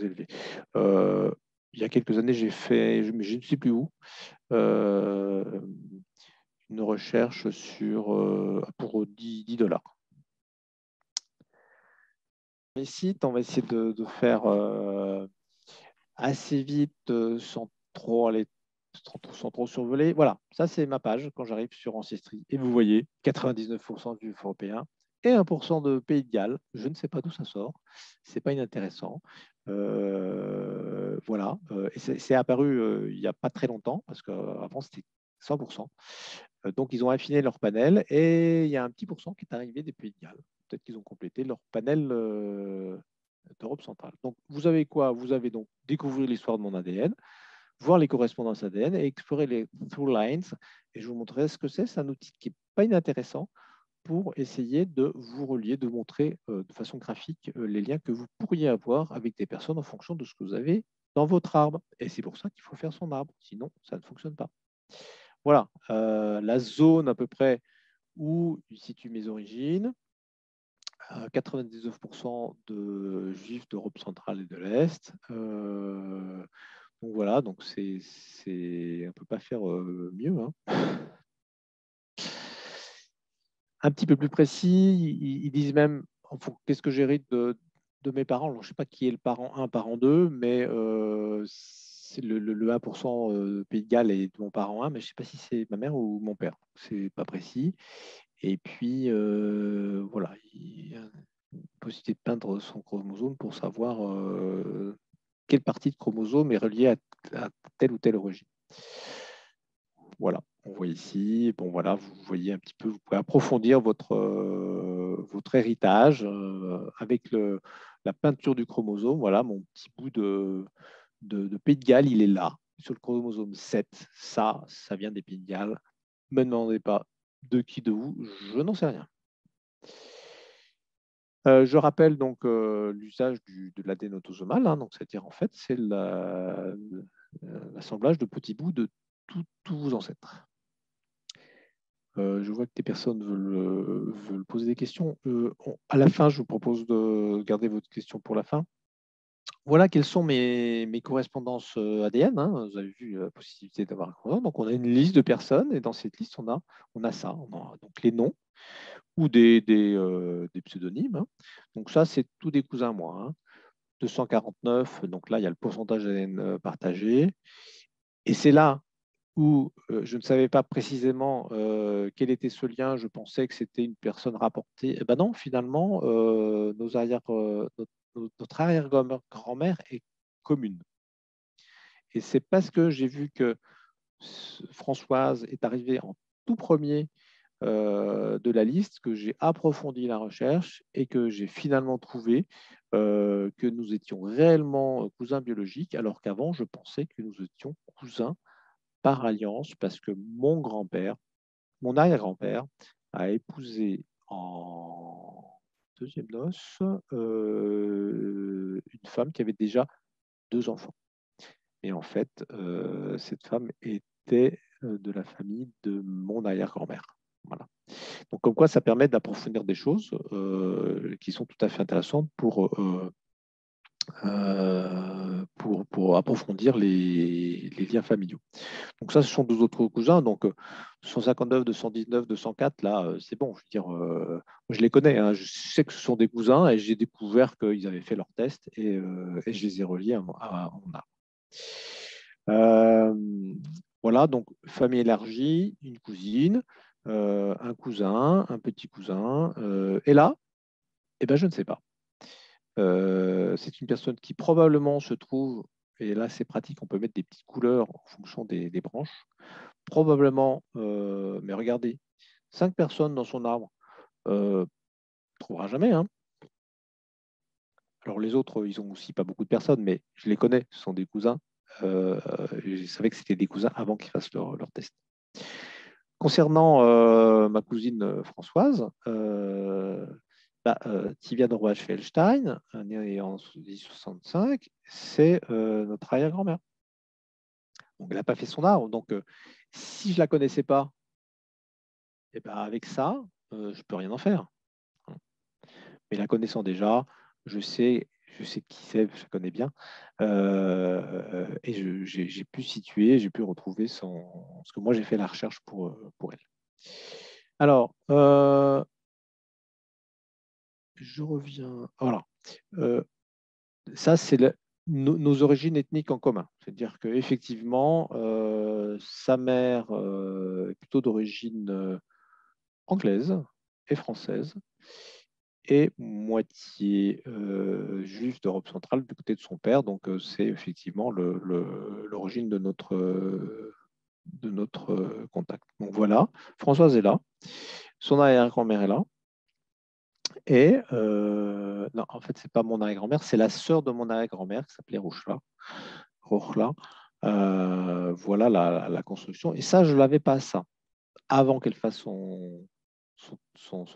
élevés. Il y a quelques années, j'ai fait, mais je ne sais plus où, une recherche pour 10 $. Les sites, on va essayer de faire assez vite sans trop aller sans trop survoler. Voilà, ça c'est ma page quand j'arrive sur Ancestry. Et vous voyez, 99% du européen et 1% de Pays de Galles. Je ne sais pas d'où ça sort. C'est pas inintéressant. Voilà. Et c'est apparu il n'y a pas très longtemps, parce qu'avant c'était 100%. Donc ils ont affiné leur panel et il y a un petit pourcent qui est arrivé des Pays de Galles. Peut-être qu'ils ont complété leur panel d'Europe centrale. Donc vous avez quoi? Vous avez donc découvrir l'histoire de mon ADN, voir les correspondances ADN et explorer les through lines. Et je vous montrerai ce que c'est. C'est un outil qui n'est pas inintéressant pour essayer de vous relier, de montrer de façon graphique les liens que vous pourriez avoir avec des personnes en fonction de ce que vous avez dans votre arbre. Et c'est pour ça qu'il faut faire son arbre, sinon ça ne fonctionne pas. Voilà, la zone à peu près où je situe mes origines. 99% de juifs d'Europe centrale et de l'Est. Donc voilà, donc on ne peut pas faire mieux. Hein. Un petit peu plus précis, ils disent même qu'est-ce que j'hérite de mes parents. Alors, je ne sais pas qui est le parent 1, parent 2, mais c'est le 1% Pays de Galles est de mon parent 1, mais je ne sais pas si c'est ma mère ou mon père. C'est pas précis. Et puis, voilà, il y a une possibilité de peindre son chromosome pour savoir quelle partie de chromosome est reliée à telle ou telle origine. Voilà, on voit ici, bon voilà, vous voyez un petit peu, vous pouvez approfondir votre héritage avec la peinture du chromosome. Voilà, mon petit bout de Pays de Galles, il est là, sur le chromosome 7. Ça vient des Pays de Galles. Ne me demandez pas de qui, de où, je n'en sais rien. Je rappelle donc l'usage de l'ADN autosomal, hein, donc c'est-à-dire en fait c'est l'assemblage de petits bouts de tous vos ancêtres. Je vois que des personnes veulent poser des questions. À la fin, je vous propose de garder votre question pour la fin. Voilà quelles sont mes correspondances ADN. Hein. Vous avez vu la possibilité d'avoir un chronomètre. Donc, on a une liste de personnes et dans cette liste, on a ça. On a donc les noms ou des pseudonymes. Hein. Donc, ça, c'est tous des cousins à moi. Hein. 249, donc là, il y a le pourcentage d'ADN partagé. Et c'est là où je ne savais pas précisément quel était ce lien, je pensais que c'était une personne rapportée. Eh ben non, finalement, notre arrière-grand-mère est commune. Et c'est parce que j'ai vu que Françoise est arrivée en tout premier de la liste que j'ai approfondi la recherche et que j'ai finalement trouvé que nous étions réellement cousins biologiques, alors qu'avant, je pensais que nous étions cousins par alliance parce que mon grand-père, mon arrière-grand-père, a épousé en deuxième noce une femme qui avait déjà 2 enfants. Et en fait, cette femme était de la famille de mon arrière-grand-mère. Voilà. Donc, comme quoi, ça permet d'approfondir des choses qui sont tout à fait intéressantes pour approfondir les liens familiaux. Donc ça, ce sont 2 autres cousins. Donc 159, 219, 204, là, c'est bon. Je veux dire, je les connais. Hein. Je sais que ce sont des cousins et j'ai découvert qu'ils avaient fait leur test et je les ai reliés à mon arbre. Voilà, donc famille élargie, une cousine, un cousin, un petit cousin. Et là, eh ben, je ne sais pas. C'est une personne qui probablement se trouve, et là c'est pratique, on peut mettre des petites couleurs en fonction des branches. Probablement, mais regardez, 5 personnes dans son arbre, ne trouvera jamais. Hein. Alors les autres, ils ont aussi pas beaucoup de personnes, mais je les connais, ce sont des cousins. Je savais que c'était des cousins avant qu'ils fassent leur test. Concernant ma cousine Françoise, Tivia de Roach-Feldstein, née en 1965, c'est notre arrière-grand-mère. Donc elle n'a pas fait son arbre. Donc si je ne la connaissais pas, eh ben, avec ça, je ne peux rien en faire. Mais la connaissant déjà, je sais qui c'est, je la connais bien. Et j'ai pu situer, j'ai pu retrouver ce que moi j'ai fait la recherche pour elle. Alors, je reviens. Voilà. Ça, c'est nos origines ethniques en commun. C'est-à-dire qu'effectivement, sa mère est plutôt d'origine anglaise et française et moitié juif d'Europe centrale du côté de son père. Donc, c'est effectivement l'origine de notre contact. Donc, voilà, Françoise est là, son arrière-grand-mère est là. Et non, en fait, c'est pas mon arrière-grand-mère, c'est la sœur de mon arrière-grand-mère qui s'appelait Rochla. Voilà la construction. Et ça, je l'avais pas ça avant qu'elle fasse son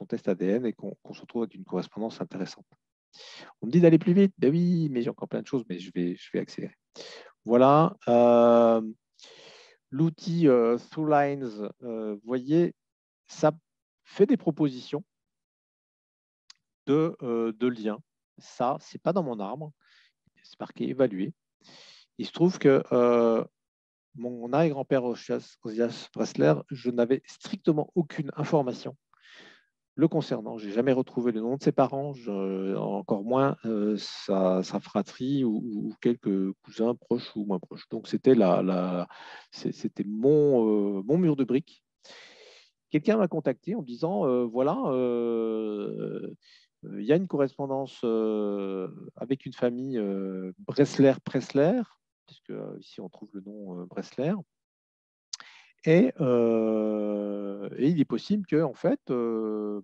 test ADN et qu'on se retrouve avec une correspondance intéressante. On me dit d'aller plus vite. Ben oui, mais j'ai encore plein de choses, mais je vais accélérer. Voilà. L'outil ThroughLines, vous voyez, ça fait des propositions de liens. Ça, c'est pas dans mon arbre. C'est marqué évaluer. Il se trouve que mon arrière-grand-père Osias Bressler, je n'avais strictement aucune information le concernant. Je n'ai jamais retrouvé le nom de ses parents, encore moins sa fratrie ou quelques cousins proches ou moins proches. Donc c'était c'était mon mur de briques. Quelqu'un m'a contacté en me disant voilà, il y a une correspondance avec une famille Bressler-Pressler, puisque ici on trouve le nom Bressler. Et il est possible que, en fait,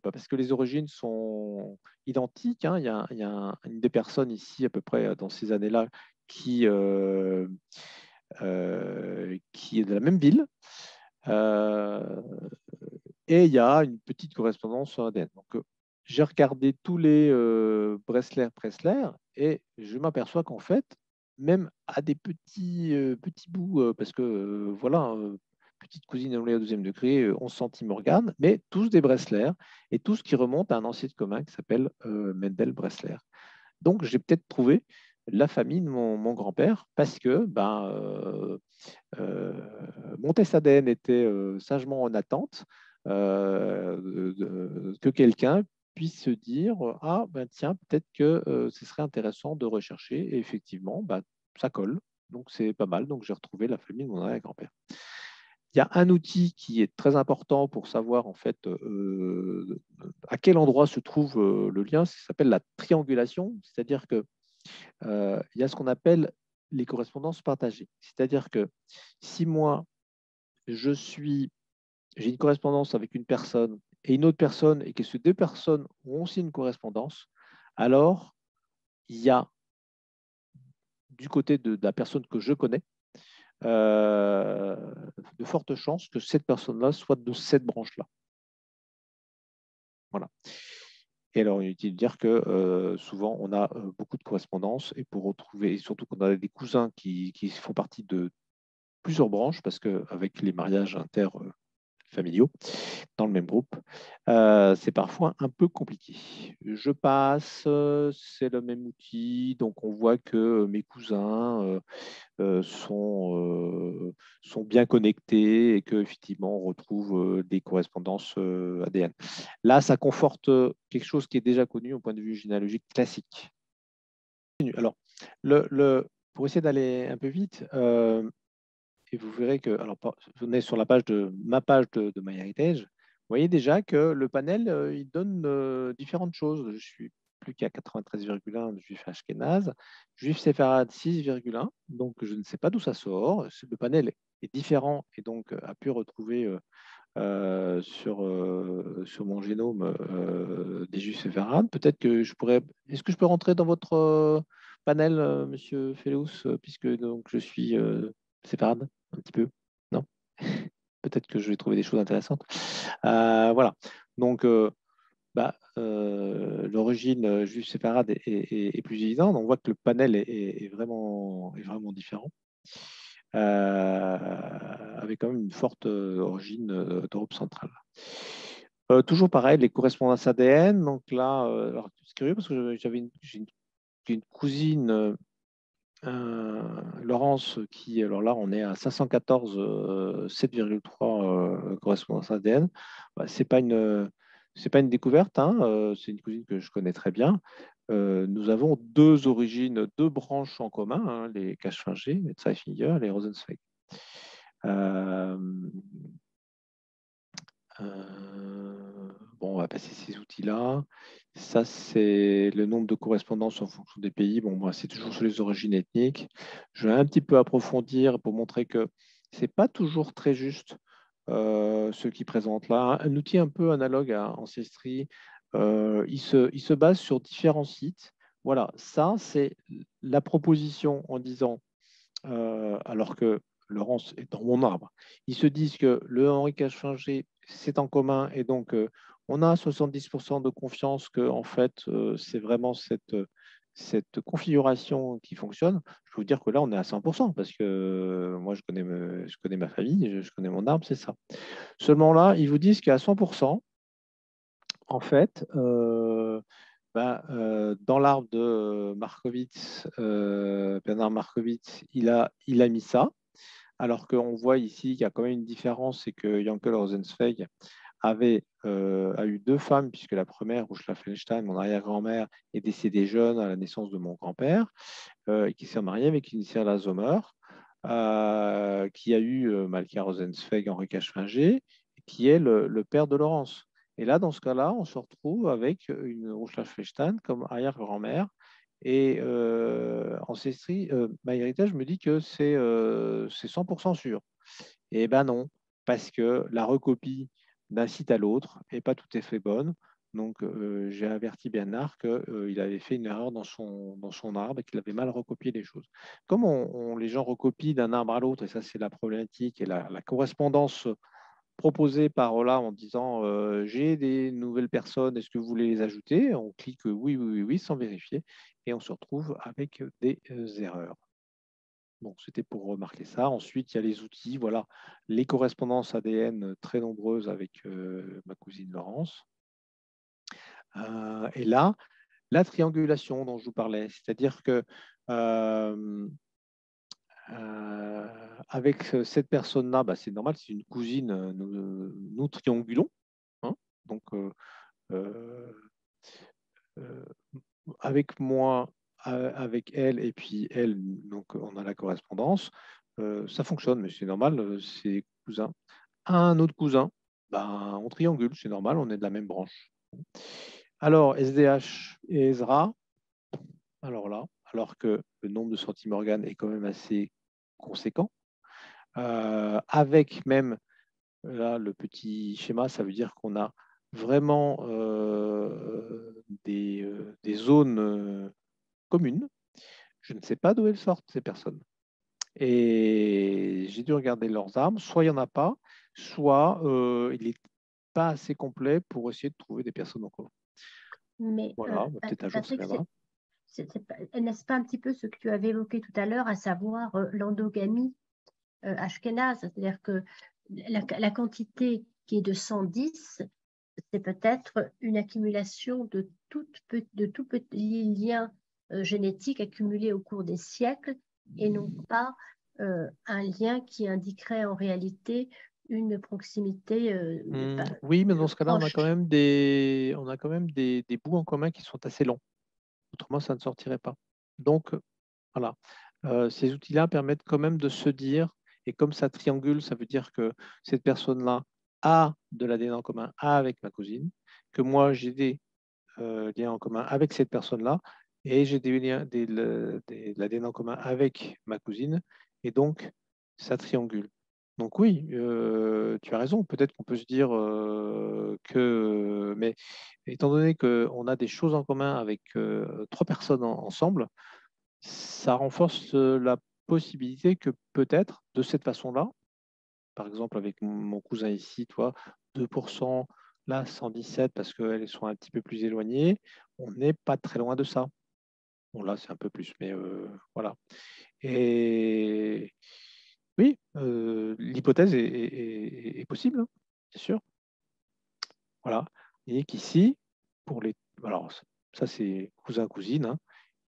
parce que les origines sont identiques, hein, il y a une des personnes ici, à peu près dans ces années-là, qui est de la même ville. Et il y a une petite correspondance sur ADN. Donc, j'ai regardé tous les Bressler et je m'aperçois qu'en fait, même à des petits bouts, parce que voilà, petite cousine annulée au 2e degré, 11 centimes organes, mais tous des Bressler et tous qui remontent à un ancêtre commun qui s'appelle Mendel-Bressler. Donc, j'ai peut-être trouvé la famille de mon grand-père parce que mon test ADN était sagement en attente que quelqu'un puisse se dire ah ben tiens, peut-être que ce serait intéressant de rechercher et effectivement ça colle, donc c'est pas mal. Donc j'ai retrouvé la famille de mon arrière-grand-père. Il y a un outil qui est très important pour savoir en fait à quel endroit se trouve le lien, ça s'appelle la triangulation, c'est-à-dire que il y a ce qu'on appelle les correspondances partagées, c'est-à-dire que si moi j'ai une correspondance avec une personne et une autre personne et que ces 2 personnes ont aussi une correspondance, alors il y a du côté de la personne que je connais de fortes chances que cette personne-là soit de cette branche-là. Voilà. Et alors, inutile de dire que souvent, on a beaucoup de correspondances et pour retrouver, et surtout quand on a des cousins qui font partie de plusieurs branches, parce qu'avec les mariages interfamiliaux dans le même groupe, c'est parfois un peu compliqué. Je passe, c'est le même outil, donc on voit que mes cousins sont bien connectés et qu'effectivement, on retrouve des correspondances ADN. Là, ça conforte quelque chose qui est déjà connu au point de vue généalogique classique. Alors, pour essayer d'aller un peu vite, et vous verrez que, alors, on est sur ma page de MyHeritage, vous voyez déjà que le panel, il donne différentes choses. Je suis plus qu'à 93,1 de juif ashkénaze, juif séfarade 6,1, donc je ne sais pas d'où ça sort. Le panel est différent et donc a pu retrouver sur mon génome des juifs séfarades. Peut-être que je pourrais. Est-ce que je peux rentrer dans votre panel, monsieur Felous, puisque donc, je suis séfarade un petit peu? Non? Peut-être que je vais trouver des choses intéressantes. Voilà. Donc, l'origine juive séfarade est plus évidente. On voit que le panel est vraiment différent. Avec quand même une forte origine d'Europe centrale. Toujours pareil, les correspondances ADN. Donc là, alors, c'est curieux parce que j'ai une cousine, Laurence, qui, alors là, on est à 514, 7,3 correspondances ADN. Bah, c'est pas une découverte, hein, c'est une cousine que je connais très bien. Nous avons deux origines, deux branches en commun, hein, les Cache-Finger, les Zeifinger, les Rosenzweig. Bon, on va passer ces outils-là. Ça, c'est le nombre de correspondances en fonction des pays. Bon, moi, c'est toujours sur les origines ethniques. Je vais un petit peu approfondir pour montrer que c'est pas toujours très juste ce qui présente là. Un outil un peu analogue à Ancestry. Il se base sur différents sites. Voilà, ça, c'est la proposition en disant, alors que Laurence est dans mon arbre, ils se disent que le Henri Cache-Finger, c'est en commun et donc on a 70% de confiance que en fait, c'est vraiment cette configuration qui fonctionne. Je peux vous dire que là, on est à 100% parce que moi, je connais ma famille, je connais mon arbre, c'est ça. Seulement là, ils vous disent qu'à 100%, en fait, dans l'arbre de Markowitz, Bernard Markowitz, il a mis ça. Alors qu'on voit ici qu'il y a quand même une différence, c'est que Yankel Rosenzweig a eu deux femmes, puisque la première, Ursula Fellenstein, mon arrière-grand-mère, est décédée jeune à la naissance de mon grand-père, qui s'est mariée avec une Cyrilla Sommer, qui a eu Malka Rosenzweig, Henri Cache-Finger, qui est le père de Laurence. Et là, dans ce cas-là, on se retrouve avec une Ursula Fellenstein comme arrière-grand-mère. Et Ancestry, MyHeritage me dit que c'est 100% sûr. Et ben non, parce que la recopie d'un site à l'autre n'est pas tout à fait bonne. Donc, j'ai averti Bernard qu'il avait fait une erreur dans son arbre et qu'il avait mal recopié les choses. Comme les gens recopient d'un arbre à l'autre, et ça c'est la problématique, et la correspondance proposée par Ola en disant j'ai des nouvelles personnes, est-ce que vous voulez les ajouter? On clique oui, oui, oui, oui, sans vérifier, et on se retrouve avec des erreurs. Bon, c'était pour remarquer ça. Ensuite, il y a les outils, voilà, les correspondances ADN très nombreuses avec ma cousine Laurence. Et là, la triangulation dont je vous parlais, c'est-à-dire que avec cette personne-là, bah, c'est normal, c'est une cousine, nous triangulons. Hein, donc, avec moi, avec elle, et puis elle, donc on a la correspondance. Ça fonctionne, mais c'est normal, c'est cousin. Un autre cousin, ben, on triangule, c'est normal, on est de la même branche. Alors, SDH et Ezra, alors là, alors que le nombre de centimorganes est quand même assez conséquent, avec même là le petit schéma, ça veut dire qu'on a vraiment des zones communes. Je ne sais pas d'où elles sortent, ces personnes. Et j'ai dû regarder leurs armes. Soit il n'y en a pas, soit il est pas assez complet pour essayer de trouver des personnes en commun. Mais Voilà, peut-être un jour ça Patrick, viendra. n'est-ce pas un petit peu ce que tu avais évoqué tout à l'heure, à savoir l'endogamie ashkénaze, c'est-à-dire que la quantité qui est de 110, c'est peut-être une accumulation de tout petits liens génétiques accumulés au cours des siècles et non pas un lien qui indiquerait en réalité une proximité Oui, mais dans ce cas-là, on a proche. quand même des bouts en commun qui sont assez longs. Autrement, ça ne sortirait pas. Donc, voilà. Ces outils-là permettent quand même de se dire, et comme ça triangule, ça veut dire que cette personne-là a de l'ADN en commun avec ma cousine, que moi, j'ai des liens en commun avec cette personne-là, et j'ai des liens, de l'ADN en commun avec ma cousine, et donc, ça triangule. Donc oui, tu as raison, peut-être qu'on peut se dire mais étant donné qu'on a des choses en commun avec trois personnes ensemble, ça renforce la possibilité que peut-être de cette façon-là, par exemple avec mon cousin ici, toi, 2%, là 117 parce qu'elles sont un petit peu plus éloignées, on n'est pas très loin de ça. Bon, là c'est un peu plus, mais voilà. Et oui, l'hypothèse est possible, hein, c'est sûr. Voilà. Et qu'ici, pour les. Alors, ça c'est cousin-cousine, hein.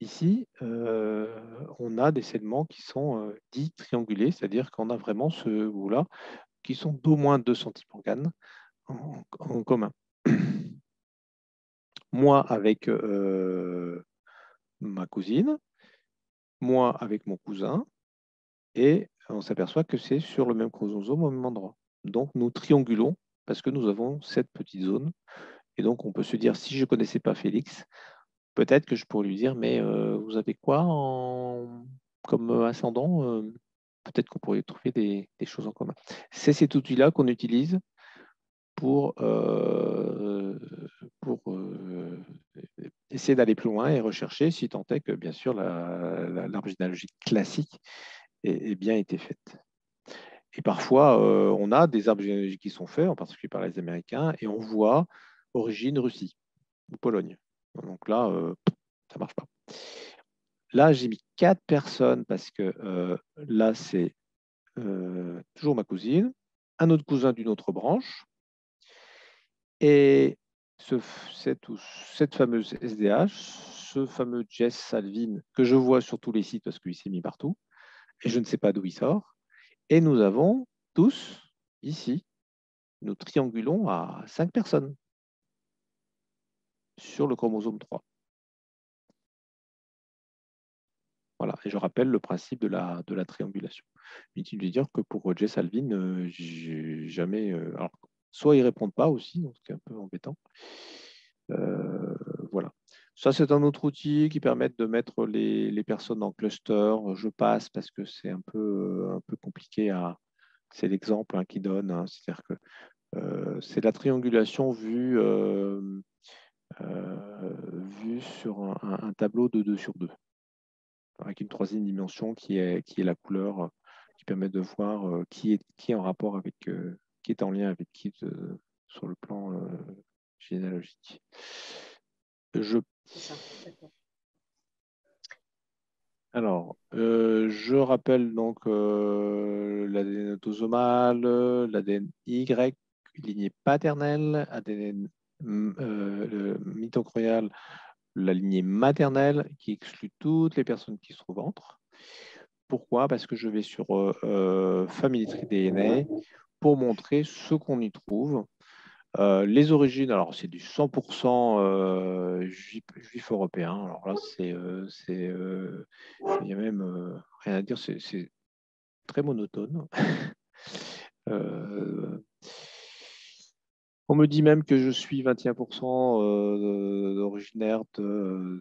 Ici, on a des segments qui sont dits triangulés, c'est-à-dire qu'on a vraiment ce bout-là qui sont d'au moins 2 centimanganes en commun. Moi avec ma cousine, moi avec mon cousin, et on s'aperçoit que c'est sur le même chromosome au même endroit. Donc nous triangulons parce que nous avons cette petite zone. Et donc on peut se dire, si je ne connaissais pas Félix, peut-être que je pourrais lui dire, mais vous avez quoi comme ascendant peut-être qu'on pourrait trouver des choses en commun. C'est cet outil-là qu'on utilise pour essayer d'aller plus loin et rechercher, si tant est que, bien sûr, l'arbre généalogique classique ait bien été faite. Et parfois, on a des arbres généalogiques qui sont faits, en particulier par les Américains, et on voit origine Russie ou Pologne. Donc là, ça ne marche pas. Là, j'ai mis 4 personnes parce que là, c'est toujours ma cousine, un autre cousin d'une autre branche, et cette fameuse SDH, ce fameux Jess Salvin, que je vois sur tous les sites parce qu'il s'est mis partout, et je ne sais pas d'où il sort. Et nous avons tous, ici, nous triangulons à 5 personnes sur le chromosome 3. Voilà, et je rappelle le principe de la triangulation. Inutile de dire que pour Jess Alvin, j'ai jamais. Alors, soit ils ne répondent pas aussi, donc c'est un peu embêtant. Voilà. Ça, c'est un autre outil qui permet de mettre les personnes en cluster. Je passe parce que c'est un peu compliqué à. C'est l'exemple qui donne. C'est-à-dire que c'est la triangulation vue sur un tableau de 2 sur 2, avec une troisième dimension qui est la couleur, qui permet de voir qui est en rapport avec, qui est en lien avec qui sur le plan généalogique. Alors, je rappelle donc l'ADN autosomal, l'ADN Y, lignée paternelle, ADN mitochondrial, la lignée maternelle qui exclut toutes les personnes qui se trouvent entre. Pourquoi? Parce que je vais sur Family Tree DNA pour montrer ce qu'on y trouve. Les origines, alors c'est du 100% juif européen. Alors là, il n'y a même rien à dire, c'est très monotone. On me dit même que je suis 21% originaire de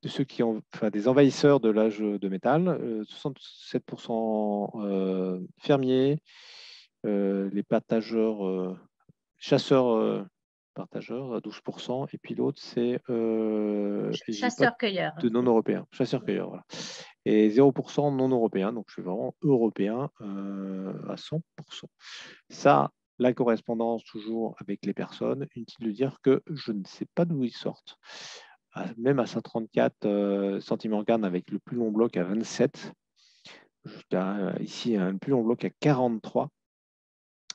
ceux qui ont, enfin, des envahisseurs de l'âge de métal, 67% fermiers, les partageurs, chasseurs partageurs à 12%, et puis l'autre, c'est j'ai pas Chasseur-cueilleur. de non-européens, chasseurs-cueilleurs, voilà. Et 0% non-européens, donc je suis vraiment européen à 100%. Ça, la correspondance toujours avec les personnes, inutile de dire que je ne sais pas d'où ils sortent. Même à 134 centimorganes avec le plus long bloc à 27, jusqu'à ici un plus long bloc à 43,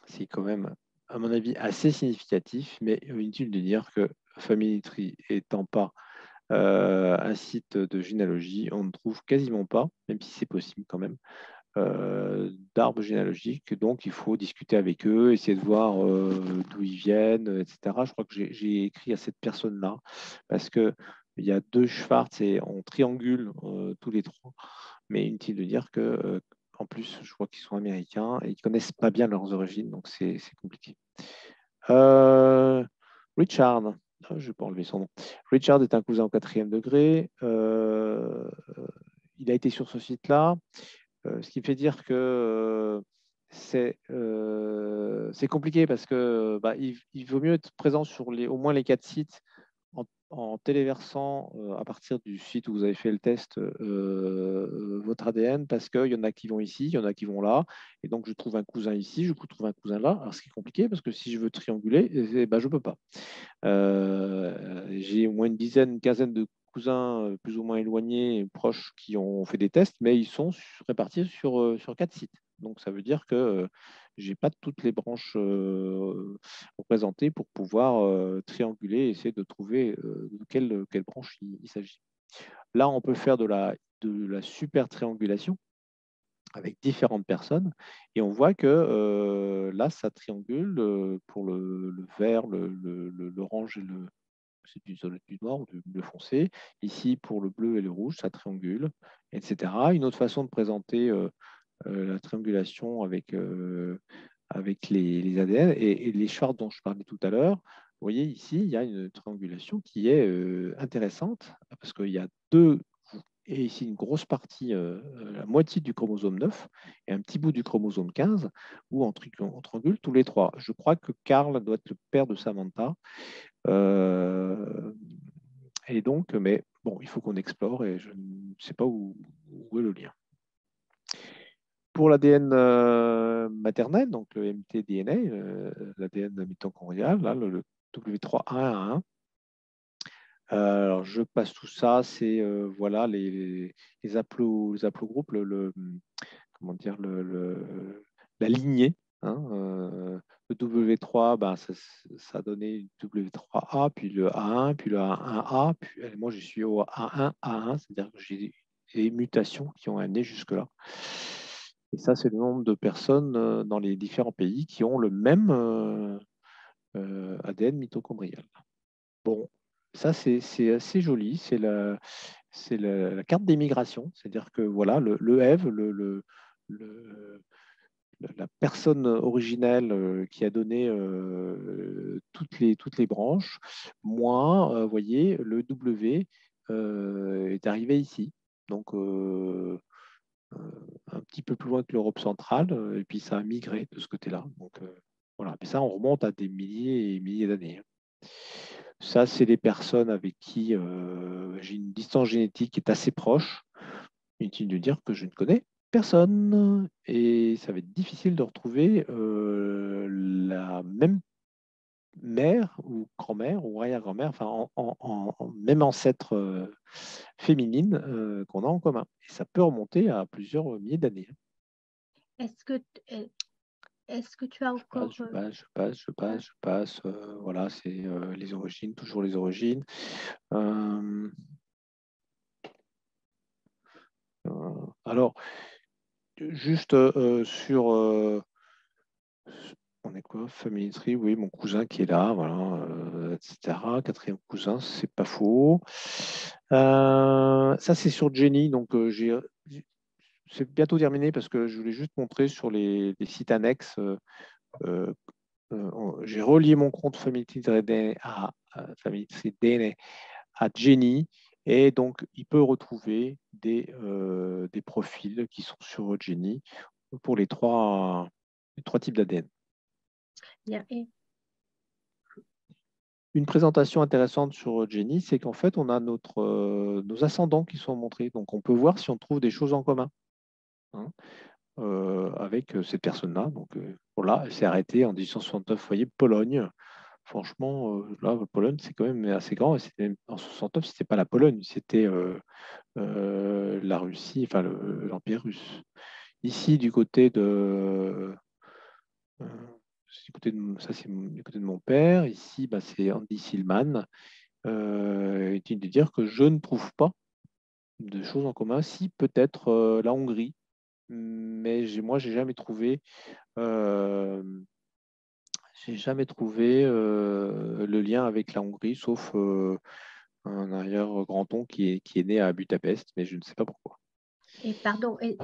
c'est quand même, à mon avis, assez significatif, mais inutile de dire que Family Tree étant pas un site de généalogie, on ne trouve quasiment pas, même si c'est possible quand même, d'arbres généalogiques. Donc, il faut discuter avec eux, essayer de voir d'où ils viennent, etc. Je crois que j'ai écrit à cette personne-là parce que il y a deux Schwartz et on triangule tous les trois. Mais inutile de dire que, en plus, je crois qu'ils sont américains et ils ne connaissent pas bien leurs origines, donc c'est compliqué. Richard, je ne vais pas enlever son nom. Richard est un cousin au 4e degré. Il a été sur ce site-là. Ce qui me fait dire que c'est compliqué parce que il vaut mieux être présent sur au moins les 4 sites en téléversant à partir du site où vous avez fait le test votre ADN parce qu'il y en a qui vont ici, il y en a qui vont là. Et donc, je trouve un cousin ici, je trouve un cousin là. Alors, ce qui est compliqué parce que si je veux trianguler, je ne peux pas. J'ai au moins une quinzaine de cousins plus ou moins éloignés, proches, qui ont fait des tests, mais ils sont répartis sur 4 sites. Donc, ça veut dire que je n'ai pas toutes les branches représentées pour pouvoir trianguler et essayer de trouver de quelle branche il s'agit. Là, on peut faire de la super triangulation avec différentes personnes et on voit que là, ça triangule pour le vert, l'orange et c'est du noir ou du bleu foncé. Ici, pour le bleu et le rouge, ça triangule, etc. Une autre façon de présenter la triangulation avec les ADN et les charts dont je parlais tout à l'heure. Vous voyez ici, il y a une triangulation qui est intéressante parce qu'il y a deux, et ici une grosse partie, la moitié du chromosome 9 et un petit bout du chromosome 15, où on triangule tous les trois. Je crois que Karl doit être le père de Samantha. Et donc, mais bon, il faut qu'on explore et je ne sais pas où est le lien. Pour l'ADN maternel, donc le mtDNA, l'ADN mitochondrial, là, le W3A1, alors je passe tout ça, c'est voilà les haplogroupes, comment dire, la lignée. Hein, le W3, ça a donné W3A, puis le A1, puis le A1A, puis moi je suis au A1A1, c'est-à-dire que j'ai des mutations qui ont amené jusque-là. Et ça, c'est le nombre de personnes dans les différents pays qui ont le même ADN mitochondrial. Bon, ça, c'est assez joli. C'est la carte des migrations. C'est-à-dire que voilà, le Ève, la personne originelle qui a donné toutes les branches, moi, vous voyez, le W est arrivé ici. Donc, un petit peu plus loin que l'Europe centrale, et puis ça a migré de ce côté-là. Donc, voilà. Mais ça, on remonte à des milliers et milliers d'années. Ça, c'est les personnes avec qui j'ai une distance génétique qui est assez proche. Inutile de dire que je ne connais personne. Et ça va être difficile de retrouver la même mère ou grand-mère ou arrière-grand-mère, enfin même ancêtre féminine qu'on a en commun. Et ça peut remonter à plusieurs milliers d'années. Est-ce que, est-ce que tu as encore... Je passe. Voilà, c'est les origines, toujours les origines. Alors, juste sur... on est quoi? Family Tree, oui, mon cousin qui est là, voilà, etc. Quatrième cousin, c'est pas faux. Ça, c'est sur Jenny, donc c'est bientôt terminé parce que je voulais juste montrer sur les sites annexes. J'ai relié mon compte Family Tree DNA à Jenny et donc il peut retrouver des profils qui sont sur Jenny pour les trois types d'ADN. Bien. Une présentation intéressante sur Jenny, c'est qu'en fait, on a nos ascendants qui sont montrés. Donc, on peut voir si on trouve des choses en commun, hein, avec cette personne-là. Donc, voilà, elle s'est arrêtée en 1869, vous voyez, Pologne. Franchement, là, Pologne, c'est quand même assez grand. En 69, ce n'était pas la Pologne, c'était la Russie, enfin l'Empire russe. Ici, du côté de, euh, ça c'est du côté de mon père. Ici, bah, c'est Andy Silman. Est-il de dire que je ne trouve pas de choses en commun, si peut-être la Hongrie, mais moi, euh, j'ai jamais trouvé le lien avec la Hongrie, sauf un arrière-grand-oncle qui est né à Budapest, mais je ne sais pas pourquoi. Et pardon, Oui,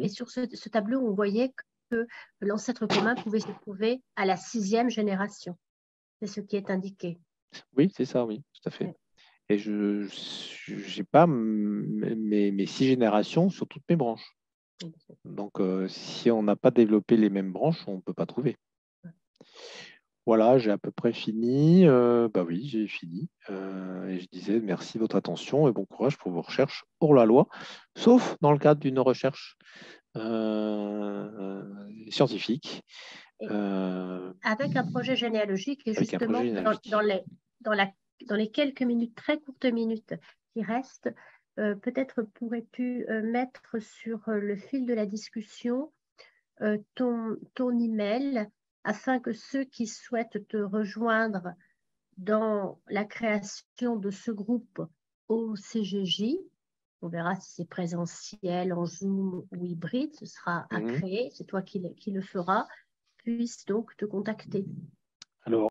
et sur ce tableau, on voyait que l'ancêtre commun pouvait se trouver à la 6e génération. C'est ce qui est indiqué. oui, c'est ça, oui, tout à fait. Ouais. Et je n'ai pas mes 6 générations sur toutes mes branches. Donc, si on n'a pas développé les mêmes branches, on ne peut pas trouver. Voilà, j'ai à peu près fini. Bah oui, j'ai fini. Et je disais merci de votre attention et bon courage pour vos recherches hors la loi, sauf dans le cadre d'une recherche scientifique, Et euh, avec un projet généalogique, et avec un projet justement, généalogique. dans la, dans les quelques minutes, très courtes minutes qui restent, peut-être pourrais-tu mettre sur le fil de la discussion ton email afin que ceux qui souhaitent te rejoindre dans la création de ce groupe au CGJ, on verra si c'est présentiel, en Zoom ou hybride, ce sera à Mhm. créer, c'est toi qui le feras, puissent donc te contacter. Alors,